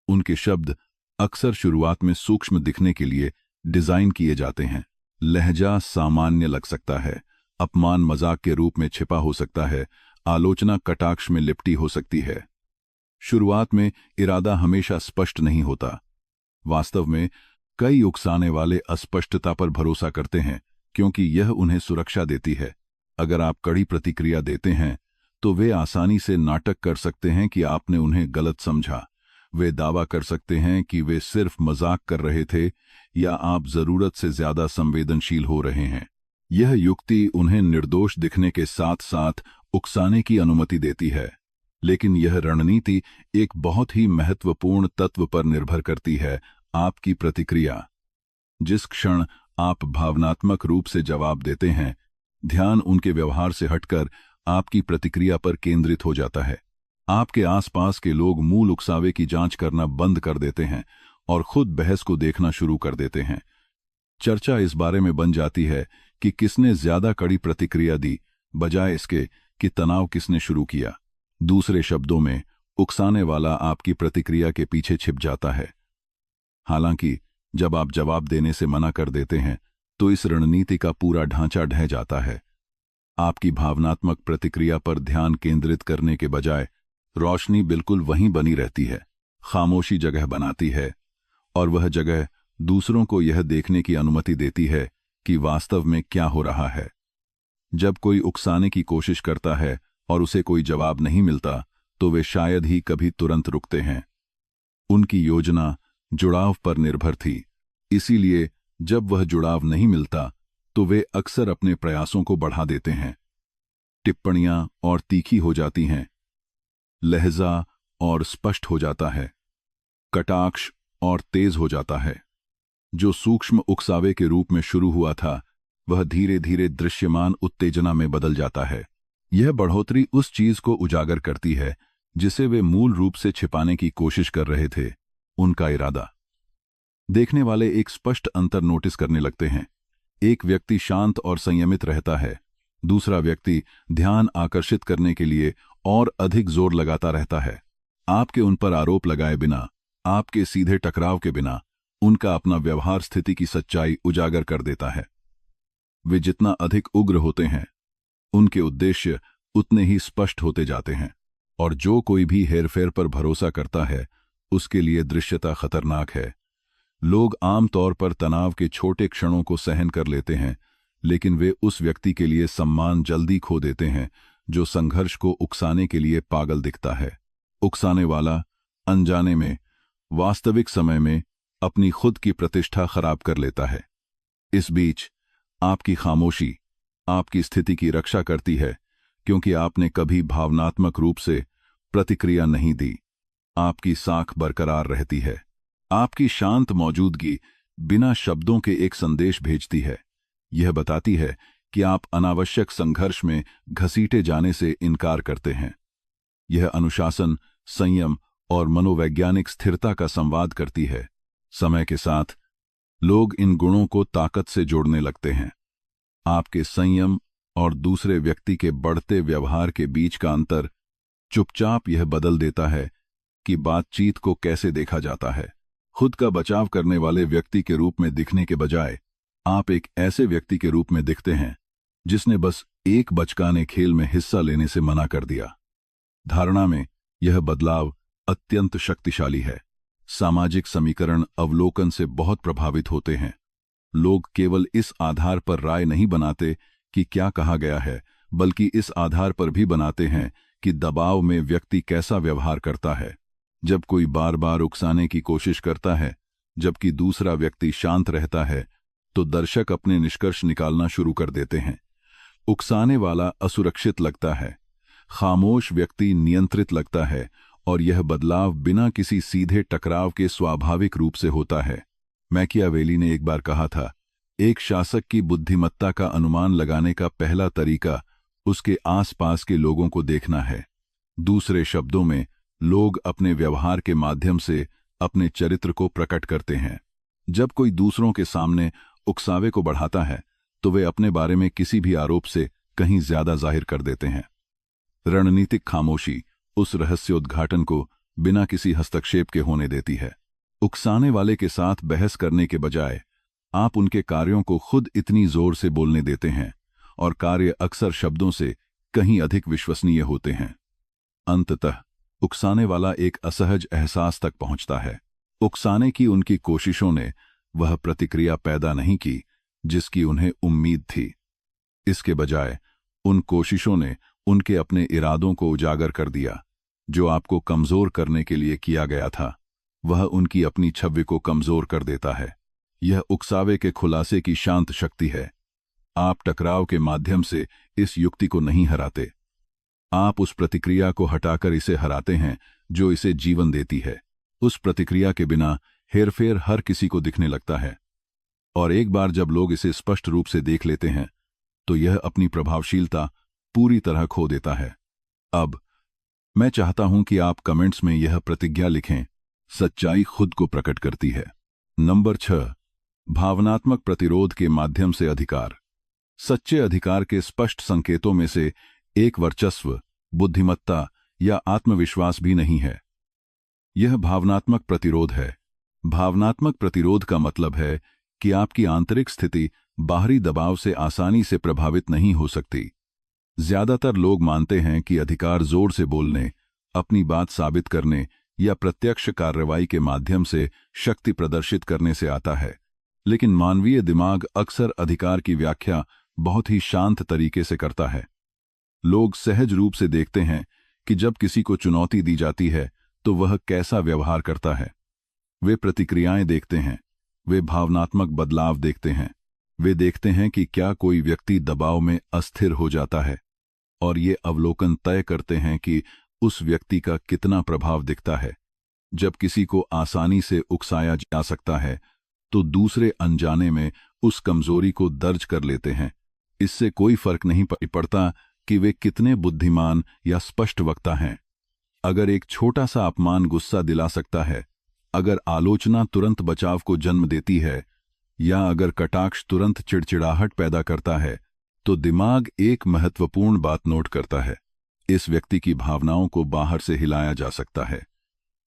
उनके शब्द अक्सर शुरुआत में सूक्ष्म दिखने के लिए डिजाइन किए जाते हैं। लहजा सामान्य लग सकता है, अपमान मजाक के रूप में छिपा हो सकता है, आलोचना कटाक्ष में लिपटी हो सकती है। शुरुआत में इरादा हमेशा स्पष्ट नहीं होता। वास्तव में कई उकसाने वाले अस्पष्टता पर भरोसा करते हैं, क्योंकि यह उन्हें सुरक्षा देती है। अगर आप कड़ी प्रतिक्रिया देते हैं, तो वे आसानी से नाटक कर सकते हैं कि आपने उन्हें गलत समझा। वे दावा कर सकते हैं कि वे सिर्फ मजाक कर रहे थे, या आप जरूरत से ज्यादा संवेदनशील हो रहे हैं। यह युक्ति उन्हें निर्दोष दिखने के साथ साथ उकसाने की अनुमति देती है। लेकिन यह रणनीति एक बहुत ही महत्वपूर्ण तत्व पर निर्भर करती है, आपकी प्रतिक्रिया। जिस क्षण आप भावनात्मक रूप से जवाब देते हैं, ध्यान उनके व्यवहार से हटकर आपकी प्रतिक्रिया पर केंद्रित हो जाता है। आपके आसपास के लोग मूल उकसावे की जांच करना बंद कर देते हैं और खुद बहस को देखना शुरू कर देते हैं। चर्चा इस बारे में बन जाती है कि किसने ज्यादा कड़ी प्रतिक्रिया दी, बजाय इसके कि तनाव किसने शुरू किया। दूसरे शब्दों में, उकसाने वाला आपकी प्रतिक्रिया के पीछे छिप जाता है। हालांकि जब आप जवाब देने से मना कर देते हैं, तो इस रणनीति का पूरा ढांचा ढह जाता है। आपकी भावनात्मक प्रतिक्रिया पर ध्यान केंद्रित करने के बजाय रोशनी बिल्कुल वहीं बनी रहती है। खामोशी जगह बनाती है, और वह जगह दूसरों को यह देखने की अनुमति देती है कि वास्तव में क्या हो रहा है। जब कोई उकसाने की कोशिश करता है और उसे कोई जवाब नहीं मिलता, तो वे शायद ही कभी तुरंत रुकते हैं। उनकी योजना जुड़ाव पर निर्भर थी, इसीलिए जब वह जुड़ाव नहीं मिलता, तो वे अक्सर अपने प्रयासों को बढ़ा देते हैं। टिप्पणियां और तीखी हो जाती हैं, लहजा और स्पष्ट हो जाता है, कटाक्ष और तेज हो जाता है। जो सूक्ष्म उकसावे के रूप में शुरू हुआ था, वह धीरे धीरे दृश्यमान उत्तेजना में बदल जाता है। यह बढ़ोतरी उस चीज को उजागर करती है जिसे वे मूल रूप से छिपाने की कोशिश कर रहे थे, उनका इरादा। देखने वाले एक स्पष्ट अंतर नोटिस करने लगते हैं। एक व्यक्ति शांत और संयमित रहता है, दूसरा व्यक्ति ध्यान आकर्षित करने के लिए और अधिक जोर लगाता रहता है। आपके उन पर आरोप लगाए बिना, आपके सीधे टकराव के बिना, उनका अपना व्यवहार स्थिति की सच्चाई उजागर कर देता है। वे जितना अधिक उग्र होते हैं, उनके उद्देश्य उतने ही स्पष्ट होते जाते हैं, और जो कोई भी हेरफेर पर भरोसा करता है, उसके लिए दृश्यता खतरनाक है। लोग आमतौर पर तनाव के छोटे क्षणों को सहन कर लेते हैं, लेकिन वे उस व्यक्ति के लिए सम्मान जल्दी खो देते हैं जो संघर्ष को उकसाने के लिए पागल दिखता है। उकसाने वाला अनजाने में, वास्तविक समय में अपनी खुद की प्रतिष्ठा खराब कर लेता है। इस बीच आपकी खामोशी आपकी स्थिति की रक्षा करती है, क्योंकि आपने कभी भावनात्मक रूप से प्रतिक्रिया नहीं दी। आपकी साख बरकरार रहती है। आपकी शांत मौजूदगी बिना शब्दों के एक संदेश भेजती है। यह बताती है कि आप अनावश्यक संघर्ष में घसीटे जाने से इनकार करते हैं। यह अनुशासन, संयम और मनोवैज्ञानिक स्थिरता का संवाद करती है। समय के साथ लोग इन गुणों को ताकत से जोड़ने लगते हैं। आपके संयम और दूसरे व्यक्ति के बढ़ते व्यवहार के बीच का अंतर चुपचाप यह बदल देता है कि बातचीत को कैसे देखा जाता है। खुद का बचाव करने वाले व्यक्ति के रूप में दिखने के बजाय आप एक ऐसे व्यक्ति के रूप में दिखते हैं जिसने बस एक बचकाने खेल में हिस्सा लेने से मना कर दिया। धारणा में यह बदलाव अत्यंत शक्तिशाली है। सामाजिक समीकरण अवलोकन से बहुत प्रभावित होते हैं। लोग केवल इस आधार पर राय नहीं बनाते कि क्या कहा गया है, बल्कि इस आधार पर भी बनाते हैं कि दबाव में व्यक्ति कैसा व्यवहार करता है। जब कोई बार बार उकसाने की कोशिश करता है जबकि दूसरा व्यक्ति शांत रहता है, तो दर्शक अपने निष्कर्ष निकालना शुरू कर देते हैं। उकसाने वाला असुरक्षित लगता है, खामोश व्यक्ति नियंत्रित लगता है, और यह बदलाव बिना किसी सीधे टकराव के स्वाभाविक रूप से होता है। मैकियावेली ने एक बार कहा था, एक शासक की बुद्धिमत्ता का अनुमान लगाने का पहला तरीका उसके आसपास के लोगों को देखना है। दूसरे शब्दों में, लोग अपने व्यवहार के माध्यम से अपने चरित्र को प्रकट करते हैं। जब कोई दूसरों के सामने उकसावे को बढ़ाता है तो वे अपने बारे में किसी भी आरोप से कहीं ज्यादा जाहिर कर देते हैं। रणनीतिक खामोशी उस रहस्योद्घाटन को बिना किसी हस्तक्षेप के होने देती है। उकसाने वाले के साथ बहस करने के बजाय आप उनके कार्यों को खुद इतनी जोर से बोलने देते हैं, और कार्य अक्सर शब्दों से कहीं अधिक विश्वसनीय होते हैं। अंततः उकसाने वाला एक असहज एहसास तक पहुंचता है। उकसाने की उनकी कोशिशों ने वह प्रतिक्रिया पैदा नहीं की जिसकी उन्हें उम्मीद थी। इसके बजाय उन कोशिशों ने उनके अपने इरादों को उजागर कर दिया। जो आपको कमजोर करने के लिए किया गया था, वह उनकी अपनी छवि को कमजोर कर देता है। यह उकसावे के खुलासे की शांत शक्ति है। आप टकराव के माध्यम से इस युक्ति को नहीं हराते, आप उस प्रतिक्रिया को हटाकर इसे हराते हैं जो इसे जीवन देती है। उस प्रतिक्रिया के बिना हेरफेर हर किसी को दिखने लगता है, और एक बार जब लोग इसे स्पष्ट रूप से देख लेते हैं तो यह अपनी प्रभावशीलता पूरी तरह खो देता है। अब मैं चाहता हूं कि आप कमेंट्स में यह प्रतिज्ञा लिखें, सच्चाई खुद को प्रकट करती है। नंबर 6, भावनात्मक प्रतिरोध के माध्यम से अधिकार। सच्चे अधिकार के स्पष्ट संकेतों में से एक वर्चस्व, बुद्धिमत्ता या आत्मविश्वास भी नहीं है। यह भावनात्मक प्रतिरोध है। भावनात्मक प्रतिरोध का मतलब है कि आपकी आंतरिक स्थिति बाहरी दबाव से आसानी से प्रभावित नहीं हो सकती। ज्यादातर लोग मानते हैं कि अधिकार जोर से बोलने, अपनी बात साबित करने या प्रत्यक्ष कार्रवाई के माध्यम से शक्ति प्रदर्शित करने से आता है। लेकिन मानवीय दिमाग अक्सर अधिकार की व्याख्या बहुत ही शांत तरीके से करता है। लोग सहज रूप से देखते हैं कि जब किसी को चुनौती दी जाती है तो वह कैसा व्यवहार करता है। वे प्रतिक्रियाएं देखते हैं, वे भावनात्मक बदलाव देखते हैं, वे देखते हैं कि क्या कोई व्यक्ति दबाव में अस्थिर हो जाता है, और ये अवलोकन तय करते हैं कि उस व्यक्ति का कितना प्रभाव दिखता है। जब किसी को आसानी से उकसाया जा सकता है तो दूसरे अनजाने में उस कमजोरी को दर्ज कर लेते हैं। इससे कोई फर्क नहीं पड़ता कि वे कितने बुद्धिमान या स्पष्ट वक्ता हैं। अगर एक छोटा सा अपमान गुस्सा दिला सकता है, अगर आलोचना तुरंत बचाव को जन्म देती है, या अगर कटाक्ष तुरंत चिड़चिड़ाहट पैदा करता है, तो दिमाग एक महत्वपूर्ण बात नोट करता है, इस व्यक्ति की भावनाओं को बाहर से हिलाया जा सकता है।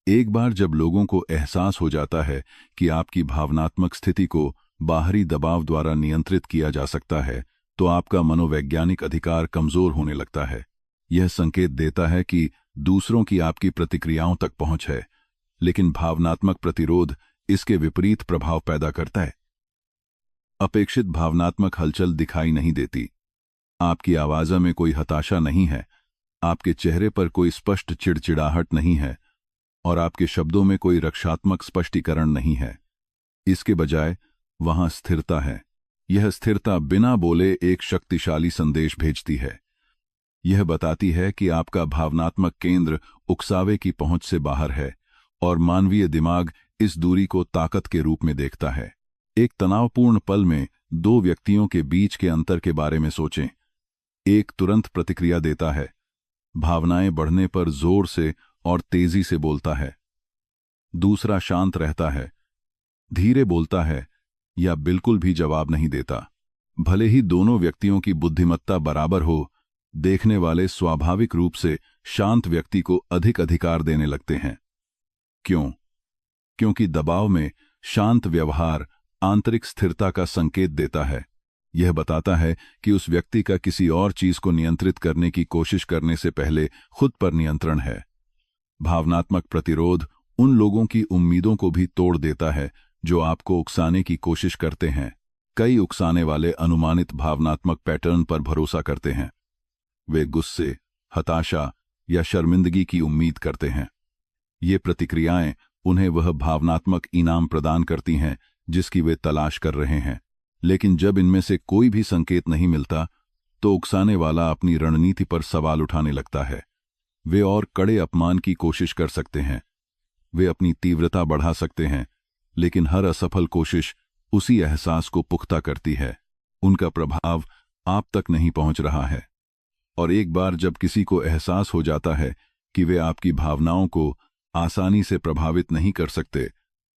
एक बार जब लोगों को एहसास हो जाता है कि आपकी भावनात्मक स्थिति को बाहरी दबाव द्वारा नियंत्रित किया जा सकता है, तो आपका मनोवैज्ञानिक अधिकार कमजोर होने लगता है। यह संकेत देता है कि दूसरों की आपकी प्रतिक्रियाओं तक पहुंच है, लेकिन भावनात्मक प्रतिरोध इसके विपरीत प्रभाव पैदा करता है। अपेक्षित भावनात्मक हलचल दिखाई नहीं देती। आपकी आवाज़ में कोई हताशा नहीं है, आपके चेहरे पर कोई स्पष्ट चिड़चिड़ाहट नहीं है, और आपके शब्दों में कोई रक्षात्मक स्पष्टीकरण नहीं है। इसके बजाय वहां स्थिरता है। यह स्थिरता बिना बोले एक शक्तिशाली संदेश भेजती है। यह बताती है कि आपका भावनात्मक केंद्र उकसावे की पहुंच से बाहर है, और मानवीय दिमाग इस दूरी को ताकत के रूप में देखता है। एक तनावपूर्ण पल में दो व्यक्तियों के बीच के अंतर के बारे में सोचें। एक तुरंत प्रतिक्रिया देता है, भावनाएं बढ़ने पर जोर से और तेजी से बोलता है। दूसरा शांत रहता है, धीरे बोलता है, या बिल्कुल भी जवाब नहीं देता। भले ही दोनों व्यक्तियों की बुद्धिमत्ता बराबर हो, देखने वाले स्वाभाविक रूप से शांत व्यक्ति को अधिक अधिकार देने लगते हैं। क्यों? क्योंकि दबाव में शांत व्यवहार आंतरिक स्थिरता का संकेत देता है। यह बताता है कि उस व्यक्ति का किसी और चीज को नियंत्रित करने की कोशिश करने से पहले खुद पर नियंत्रण है। भावनात्मक प्रतिरोध उन लोगों की उम्मीदों को भी तोड़ देता है जो आपको उकसाने की कोशिश करते हैं। कई उकसाने वाले अनुमानित भावनात्मक पैटर्न पर भरोसा करते हैं। वे गुस्से, हताशा या शर्मिंदगी की उम्मीद करते हैं। ये प्रतिक्रियाएं उन्हें वह भावनात्मक इनाम प्रदान करती हैं जिसकी वे तलाश कर रहे हैं। लेकिन जब इनमें से कोई भी संकेत नहीं मिलता, तो उकसाने वाला अपनी रणनीति पर सवाल उठाने लगता है। वे और कड़े अपमान की कोशिश कर सकते हैं, वे अपनी तीव्रता बढ़ा सकते हैं, लेकिन हर असफल कोशिश उसी एहसास को पुख्ता करती है। उनका प्रभाव आप तक नहीं पहुंच रहा है। और एक बार जब किसी को एहसास हो जाता है कि वे आपकी भावनाओं को आसानी से प्रभावित नहीं कर सकते,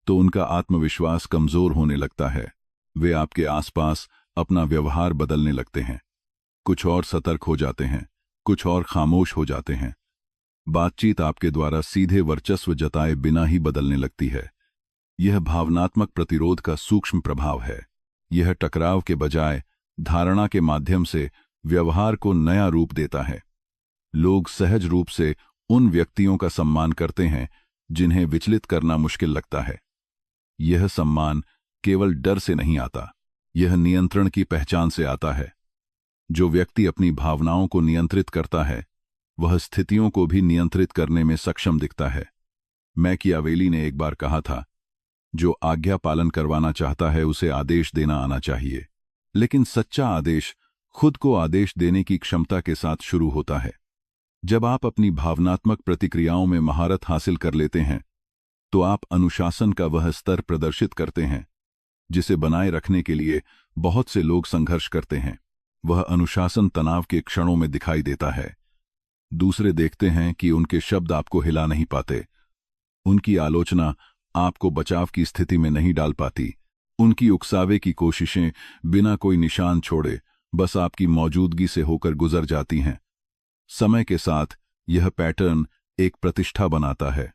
तो उनका आत्मविश्वास कमजोर होने लगता है। वे आपके आसपास अपना व्यवहार बदलने लगते हैं। कुछ और सतर्क हो जाते हैं, कुछ और खामोश हो जाते हैं। बातचीत आपके द्वारा सीधे वर्चस्व जताए बिना ही बदलने लगती है। यह भावनात्मक प्रतिरोध का सूक्ष्म प्रभाव है। यह टकराव के बजाय धारणा के माध्यम से व्यवहार को नया रूप देता है। लोग सहज रूप से उन व्यक्तियों का सम्मान करते हैं जिन्हें विचलित करना मुश्किल लगता है। यह सम्मान केवल डर से नहीं आता, यह नियंत्रण की पहचान से आता है। जो व्यक्ति अपनी भावनाओं को नियंत्रित करता है, वह स्थितियों को भी नियंत्रित करने में सक्षम दिखता है। मैकियावेली ने एक बार कहा था, जो आज्ञा पालन करवाना चाहता है उसे आदेश देना आना चाहिए, लेकिन सच्चा आदेश खुद को आदेश देने की क्षमता के साथ शुरू होता है। जब आप अपनी भावनात्मक प्रतिक्रियाओं में महारत हासिल कर लेते हैं, तो आप अनुशासन का वह स्तर प्रदर्शित करते हैं जिसे बनाए रखने के लिए बहुत से लोग संघर्ष करते हैं। वह अनुशासन तनाव के क्षणों में दिखाई देता है। दूसरे देखते हैं कि उनके शब्द आपको हिला नहीं पाते, उनकी आलोचना आपको बचाव की स्थिति में नहीं डाल पाती, उनकी उकसावे की कोशिशें बिना कोई निशान छोड़े बस आपकी मौजूदगी से होकर गुजर जाती हैं। समय के साथ यह पैटर्न एक प्रतिष्ठा बनाता है।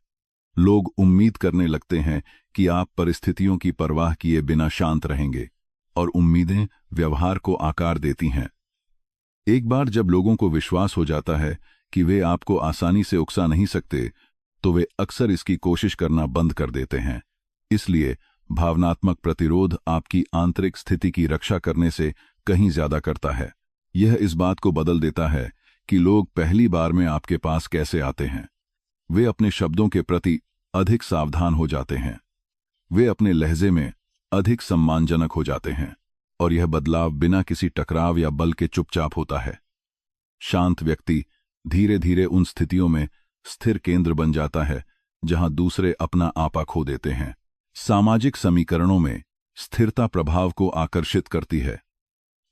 लोग उम्मीद करने लगते हैं कि आप परिस्थितियों की परवाह किए बिना शांत रहेंगे, और उम्मीदें व्यवहार को आकार देती हैं। एक बार जब लोगों को विश्वास हो जाता है कि वे आपको आसानी से उकसा नहीं सकते, तो वे अक्सर इसकी कोशिश करना बंद कर देते हैं। इसलिए भावनात्मक प्रतिरोध आपकी आंतरिक स्थिति की रक्षा करने से कहीं ज्यादा करता है। यह इस बात को बदल देता है कि लोग पहली बार में आपके पास कैसे आते हैं। वे अपने शब्दों के प्रति अधिक सावधान हो जाते हैं, वे अपने लहजे में अधिक सम्मानजनक हो जाते हैं, और यह बदलाव बिना किसी टकराव या बल के चुपचाप होता है। शांत व्यक्ति धीरे धीरे उन स्थितियों में स्थिर केंद्र बन जाता है जहां दूसरे अपना आपा खो देते हैं। सामाजिक समीकरणों में स्थिरता प्रभाव को आकर्षित करती है।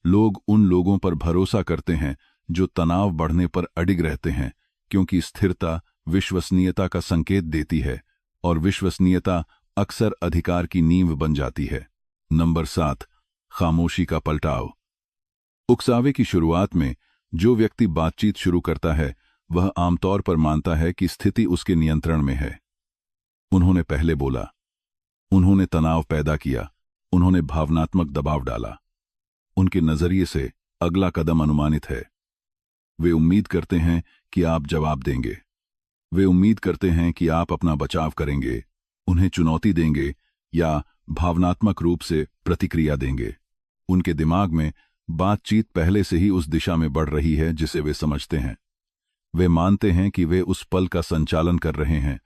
लोग उन लोगों पर भरोसा करते हैं जो तनाव बढ़ने पर अडिग रहते हैं, क्योंकि स्थिरता विश्वसनीयता का संकेत देती है, और विश्वसनीयता अक्सर अधिकार की नींव बन जाती है। नंबर 7, खामोशी का पलटाव। उकसावे की शुरुआत में जो व्यक्ति बातचीत शुरू करता है, वह आमतौर पर मानता है कि स्थिति उसके नियंत्रण में है। उन्होंने पहले बोला, उन्होंने तनाव पैदा किया, उन्होंने भावनात्मक दबाव डाला। उनके नजरिए से अगला कदम अनुमानित है। वे उम्मीद करते हैं कि आप जवाब देंगे, वे उम्मीद करते हैं कि आप अपना बचाव करेंगे, उन्हें चुनौती देंगे या भावनात्मक रूप से प्रतिक्रिया देंगे। उनके दिमाग में बातचीत पहले से ही उस दिशा में बढ़ रही है जिसे वे समझते हैं। वे मानते हैं कि वे उस पल का संचालन कर रहे हैं,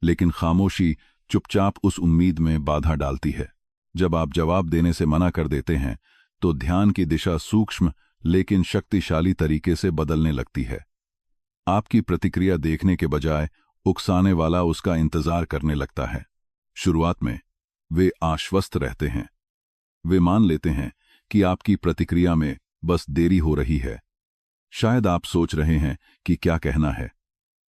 लेकिन खामोशी चुपचाप उस उम्मीद में बाधा डालती है। जब आप जवाब देने से मना कर देते हैं, तो ध्यान की दिशा सूक्ष्म लेकिन शक्तिशाली तरीके से बदलने लगती है। आपकी प्रतिक्रिया देखने के बजाय उकसाने वाला उसका इंतजार करने लगता है। शुरुआत में वे आश्वस्त रहते हैं। वे मान लेते हैं कि आपकी प्रतिक्रिया में बस देरी हो रही है। शायद आप सोच रहे हैं कि क्या कहना है,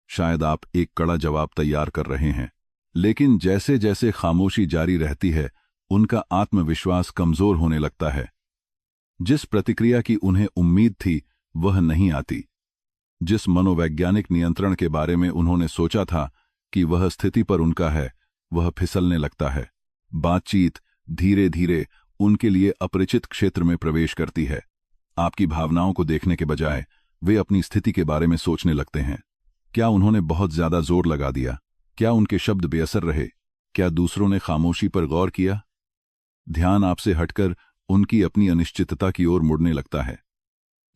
शायद आप एक कड़ा जवाब तैयार कर रहे हैं। लेकिन जैसे जैसे खामोशी जारी रहती है, उनका आत्मविश्वास कमजोर होने लगता है। जिस प्रतिक्रिया की उन्हें उम्मीद थी वह नहीं आती। जिस मनोवैज्ञानिक नियंत्रण के बारे में उन्होंने सोचा था कि वह स्थिति पर उनका है, वह फिसलने लगता है। बातचीत धीरे धीरे उनके लिए अपरिचित क्षेत्र में प्रवेश करती है। आपकी भावनाओं को देखने के बजाय वे अपनी स्थिति के बारे में सोचने लगते हैं। क्या उन्होंने बहुत ज्यादा जोर लगा दिया? क्या उनके शब्द बेअसर रहे? क्या दूसरों ने खामोशी पर गौर किया? ध्यान आपसे हटकर उनकी अपनी अनिश्चितता की ओर मुड़ने लगता है।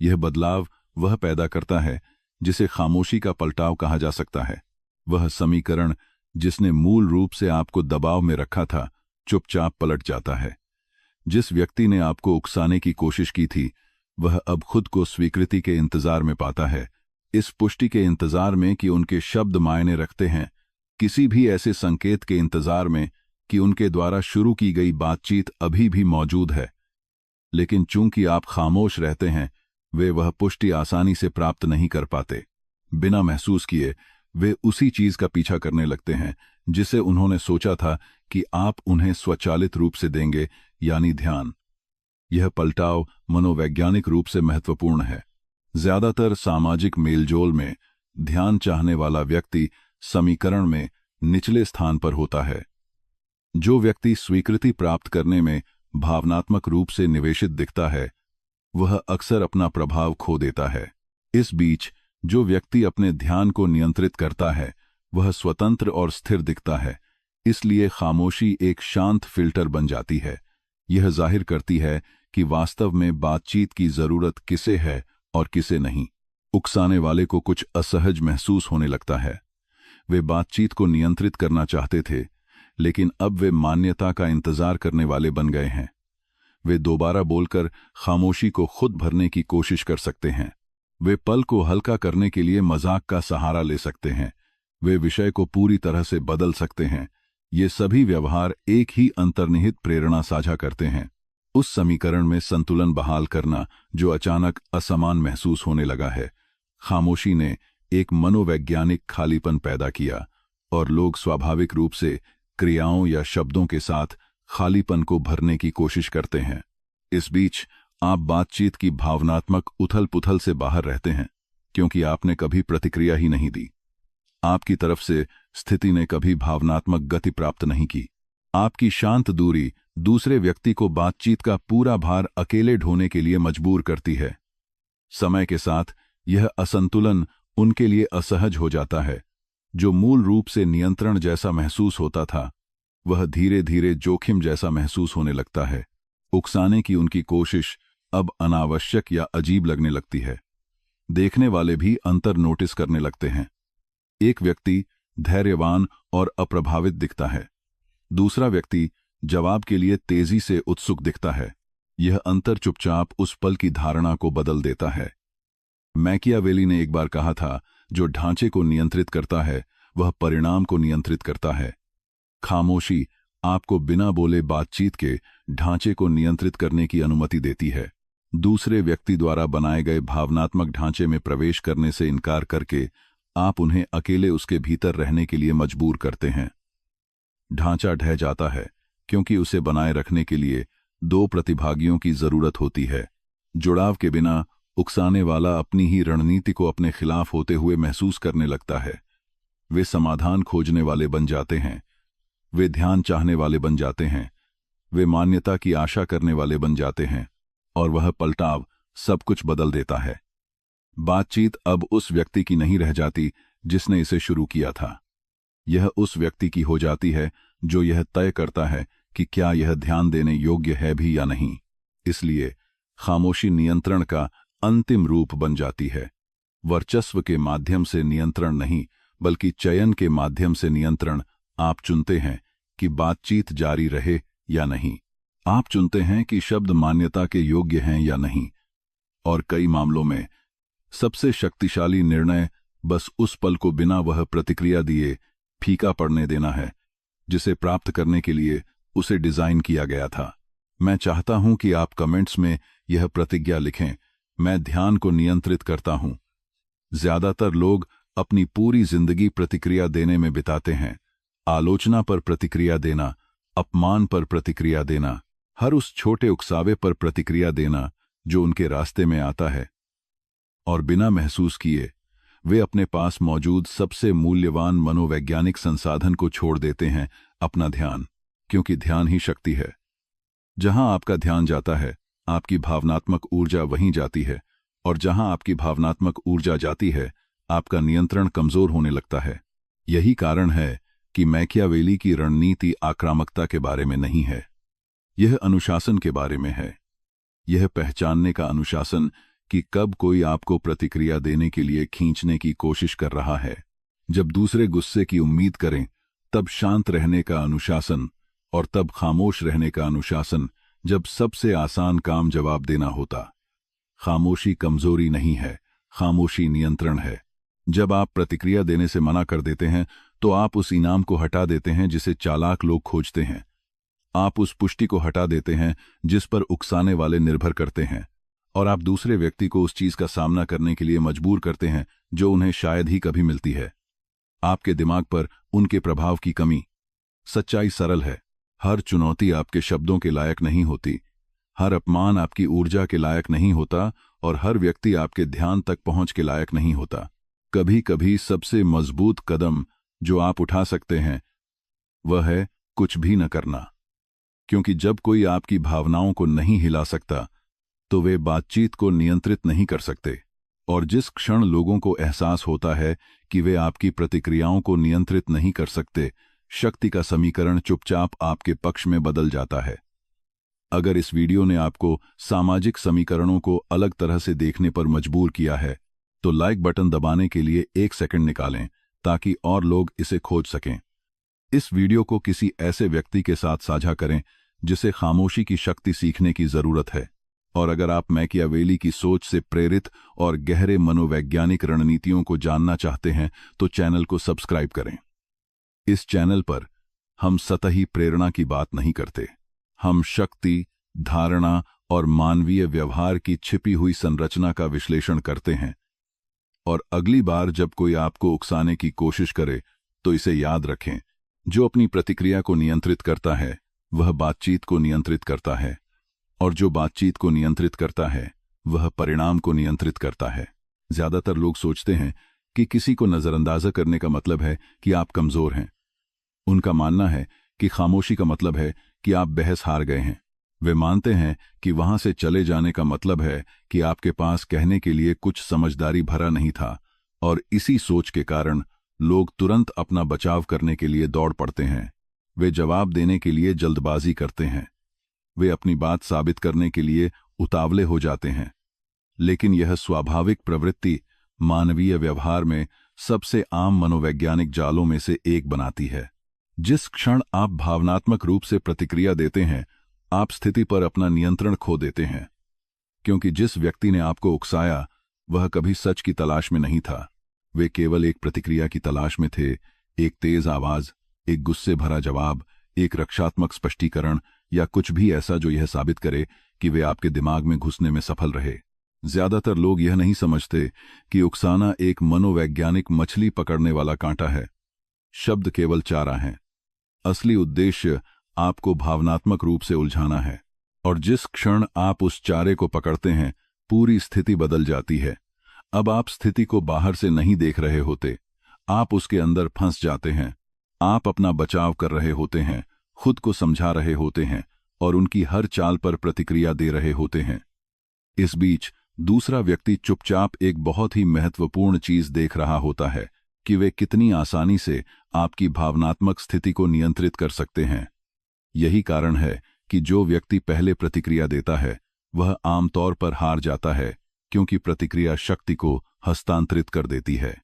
यह बदलाव वह पैदा करता है जिसे खामोशी का पलटाव कहा जा सकता है। वह समीकरण जिसने मूल रूप से आपको दबाव में रखा था, चुपचाप पलट जाता है। जिस व्यक्ति ने आपको उकसाने की कोशिश की थी, वह अब खुद को स्वीकृति के इंतजार में पाता है, इस पुष्टि के इंतजार में कि उनके शब्द मायने रखते हैं, किसी भी ऐसे संकेत के इंतजार में कि उनके द्वारा शुरू की गई बातचीत अभी भी मौजूद है। लेकिन चूंकि आप खामोश रहते हैं, वे वह पुष्टि आसानी से प्राप्त नहीं कर पाते। बिना महसूस किए वे उसी चीज का पीछा करने लगते हैं जिसे उन्होंने सोचा था कि आप उन्हें स्वचालित रूप से देंगे, यानी ध्यान। यह पलटाव मनोवैज्ञानिक रूप से महत्वपूर्ण है। ज्यादातर सामाजिक मेलजोल में ध्यान चाहने वाला व्यक्ति समीकरण में निचले स्थान पर होता है। जो व्यक्ति स्वीकृति प्राप्त करने में भावनात्मक रूप से निवेशित दिखता है, वह अक्सर अपना प्रभाव खो देता है। इस बीच जो व्यक्ति अपने ध्यान को नियंत्रित करता है, वह स्वतंत्र और स्थिर दिखता है। इसलिए खामोशी एक शांत फिल्टर बन जाती है। यह जाहिर करती है कि वास्तव में बातचीत की जरूरत किसे है और किसे नहीं। उकसाने वाले को कुछ असहज महसूस होने लगता है। वे बातचीत को नियंत्रित करना चाहते थे, लेकिन अब वे मान्यता का इंतजार करने वाले बन गए हैं। वे दोबारा बोलकर खामोशी को खुद भरने की कोशिश कर सकते हैं। वे पल को हल्का करने के लिए मजाक का सहारा ले सकते हैं। वे विषय को पूरी तरह से बदल सकते हैं। ये सभी व्यवहार एक ही अंतर्निहित प्रेरणा साझा करते हैं, उस समीकरण में संतुलन बहाल करना जो अचानक असमान महसूस होने लगा है। खामोशी ने एक मनोवैज्ञानिक खालीपन पैदा किया और लोग स्वाभाविक रूप से क्रियाओं या शब्दों के साथ खालीपन को भरने की कोशिश करते हैं। इस बीच आप बातचीत की भावनात्मक उथल-पुथल से बाहर रहते हैं, क्योंकि आपने कभी प्रतिक्रिया ही नहीं दी। आपकी तरफ से स्थिति ने कभी भावनात्मक गति प्राप्त नहीं की। आपकी शांत दूरी दूसरे व्यक्ति को बातचीत का पूरा भार अकेले ढोने के लिए मजबूर करती है। समय के साथ यह असंतुलन उनके लिए असहज हो जाता है। जो मूल रूप से नियंत्रण जैसा महसूस होता था, वह धीरे धीरे जोखिम जैसा महसूस होने लगता है। उकसाने की उनकी कोशिश अब अनावश्यक या अजीब लगने लगती है। देखने वाले भी अंतर नोटिस करने लगते हैं। एक व्यक्ति धैर्यवान और अप्रभावित दिखता है, दूसरा व्यक्ति जवाब के लिए तेजी से उत्सुक दिखता है। यह अंतर चुपचाप उस पल की धारणा को बदल देता है। मैकियावेली ने एक बार कहा था, जो ढांचे को नियंत्रित करता है वह परिणाम को नियंत्रित करता है। खामोशी आपको बिना बोले बातचीत के ढांचे को नियंत्रित करने की अनुमति देती है। दूसरे व्यक्ति द्वारा बनाए गए भावनात्मक ढांचे में प्रवेश करने से इनकार करके आप उन्हें अकेले उसके भीतर रहने के लिए मजबूर करते हैं। ढांचा ढह जाता है क्योंकि उसे बनाए रखने के लिए दो प्रतिभागियों की जरूरत होती है। जुड़ाव के बिना उकसाने वाला अपनी ही रणनीति को अपने खिलाफ होते हुए महसूस करने लगता है। वे समाधान खोजने वाले बन जाते हैं, वे ध्यान चाहने वाले बन जाते हैं, वे मान्यता की आशा करने वाले बन जाते हैं, और वह पलटाव सब कुछ बदल देता है। बातचीत अब उस व्यक्ति की नहीं रह जाती जिसने इसे शुरू किया था। यह उस व्यक्ति की हो जाती है जो यह तय करता है कि क्या यह ध्यान देने योग्य है भी या नहीं। इसलिए खामोशी नियंत्रण का अंतिम रूप बन जाती है। वर्चस्व के माध्यम से नियंत्रण नहीं, बल्कि चयन के माध्यम से नियंत्रण। आप चुनते हैं कि बातचीत जारी रहे या नहीं। आप चुनते हैं कि शब्द मान्यता के योग्य हैं या नहीं। और कई मामलों में सबसे शक्तिशाली निर्णय बस उस पल को बिना वह प्रतिक्रिया दिए फीका पड़ने देना है जिसे प्राप्त करने के लिए उसे डिजाइन किया गया था। मैं चाहता हूं कि आप कमेंट्स में यह प्रतिज्ञा लिखें, मैं ध्यान को नियंत्रित करता हूं। ज्यादातर लोग अपनी पूरी जिंदगी प्रतिक्रिया देने में बिताते हैं। आलोचना पर प्रतिक्रिया देना, अपमान पर प्रतिक्रिया देना, हर उस छोटे उकसावे पर प्रतिक्रिया देना जो उनके रास्ते में आता है, और बिना महसूस किए वे अपने पास मौजूद सबसे मूल्यवान मनोवैज्ञानिक संसाधन को छोड़ देते हैं, अपना ध्यान, क्योंकि ध्यान ही शक्ति है। जहां आपका ध्यान जाता है, आपकी भावनात्मक ऊर्जा वहीं जाती है, और जहां आपकी भावनात्मक ऊर्जा जाती है, आपका नियंत्रण कमजोर होने लगता है। यही कारण है कि मैकियावेली की रणनीति आक्रामकता के बारे में नहीं है, यह अनुशासन के बारे में है। यह पहचानने का अनुशासन कि कब कोई आपको प्रतिक्रिया देने के लिए खींचने की कोशिश कर रहा है। जब दूसरे गुस्से की उम्मीद करें, तब शांत रहने का अनुशासन, और तब खामोश रहने का अनुशासन, जब सबसे आसान काम जवाब देना होता। खामोशी कमजोरी नहीं है, खामोशी नियंत्रण है। जब आप प्रतिक्रिया देने से मना कर देते हैं, तो आप उस इनाम को हटा देते हैं जिसे चालाक लोग खोजते हैं। आप उस पुष्टि को हटा देते हैं जिस पर उकसाने वाले निर्भर करते हैं, और आप दूसरे व्यक्ति को उस चीज का सामना करने के लिए मजबूर करते हैं जो उन्हें शायद ही कभी मिलती है। आपके दिमाग पर उनके प्रभाव की कमी। सच्चाई सरल है, हर चुनौती आपके शब्दों के लायक नहीं होती, हर अपमान आपकी ऊर्जा के लायक नहीं होता, और हर व्यक्ति आपके ध्यान तक पहुंच के लायक नहीं होता। कभी कभी सबसे मजबूत कदम जो आप उठा सकते हैं वह है कुछ भी न करना, क्योंकि जब कोई आपकी भावनाओं को नहीं हिला सकता तो वे बातचीत को नियंत्रित नहीं कर सकते। और जिस क्षण लोगों को एहसास होता है कि वे आपकी प्रतिक्रियाओं को नियंत्रित नहीं कर सकते, शक्ति का समीकरण चुपचाप आपके पक्ष में बदल जाता है। अगर इस वीडियो ने आपको सामाजिक समीकरणों को अलग तरह से देखने पर मजबूर किया है, तो लाइक बटन दबाने के लिए 1 सेकंड निकालें ताकि और लोग इसे खोज सकें। इस वीडियो को किसी ऐसे व्यक्ति के साथ साझा करें जिसे खामोशी की शक्ति सीखने की जरूरत है। और अगर आप मैकियावेली की सोच से प्रेरित और गहरे मनोवैज्ञानिक रणनीतियों को जानना चाहते हैं तो चैनल को सब्सक्राइब करें। इस चैनल पर हम सतही प्रेरणा की बात नहीं करते, हम शक्ति, धारणा और मानवीय व्यवहार की छिपी हुई संरचना का विश्लेषण करते हैं। और अगली बार जब कोई आपको उकसाने की कोशिश करे तो इसे याद रखें, जो अपनी प्रतिक्रिया को नियंत्रित करता है वह बातचीत को नियंत्रित करता है, और जो बातचीत को नियंत्रित करता है वह परिणाम को नियंत्रित करता है। ज्यादातर लोग सोचते हैं कि किसी को नजरअंदाज करने का मतलब है कि आप कमजोर हैं। उनका मानना है कि खामोशी का मतलब है कि आप बहस हार गए हैं। वे मानते हैं कि वहां से चले जाने का मतलब है कि आपके पास कहने के लिए कुछ समझदारी भरा नहीं था, और इसी सोच के कारण लोग तुरंत अपना बचाव करने के लिए दौड़ पड़ते हैं। वे जवाब देने के लिए जल्दबाजी करते हैं, वे अपनी बात साबित करने के लिए उतावले हो जाते हैं। लेकिन यह स्वाभाविक प्रवृत्ति मानवीय व्यवहार में सबसे आम मनोवैज्ञानिक जालों में से एक बनाती है। जिस क्षण आप भावनात्मक रूप से प्रतिक्रिया देते हैं, आप स्थिति पर अपना नियंत्रण खो देते हैं, क्योंकि जिस व्यक्ति ने आपको उकसाया वह कभी सच की तलाश में नहीं था। वे केवल एक प्रतिक्रिया की तलाश में थे, एक तेज आवाज, एक गुस्से भरा जवाब, एक रक्षात्मक स्पष्टीकरण, या कुछ भी ऐसा जो यह साबित करे कि वे आपके दिमाग में घुसने में सफल रहे। ज्यादातर लोग यह नहीं समझते कि उकसाना एक मनोवैज्ञानिक मछली पकड़ने वाला कांटा है। शब्द केवल चारा हैं, असली उद्देश्य आपको भावनात्मक रूप से उलझाना है। और जिस क्षण आप उस चारे को पकड़ते हैं, पूरी स्थिति बदल जाती है। अब आप स्थिति को बाहर से नहीं देख रहे होते, आप उसके अंदर फंस जाते हैं। आप अपना बचाव कर रहे होते हैं, खुद को समझा रहे होते हैं, और उनकी हर चाल पर प्रतिक्रिया दे रहे होते हैं। इस बीच दूसरा व्यक्ति चुपचाप एक बहुत ही महत्वपूर्ण चीज देख रहा होता है कि वे कितनी आसानी से आपकी भावनात्मक स्थिति को नियंत्रित कर सकते हैं। यही कारण है कि जो व्यक्ति पहले प्रतिक्रिया देता है वह आमतौर पर हार जाता है, क्योंकि प्रतिक्रिया शक्ति को हस्तांतरित कर देती है।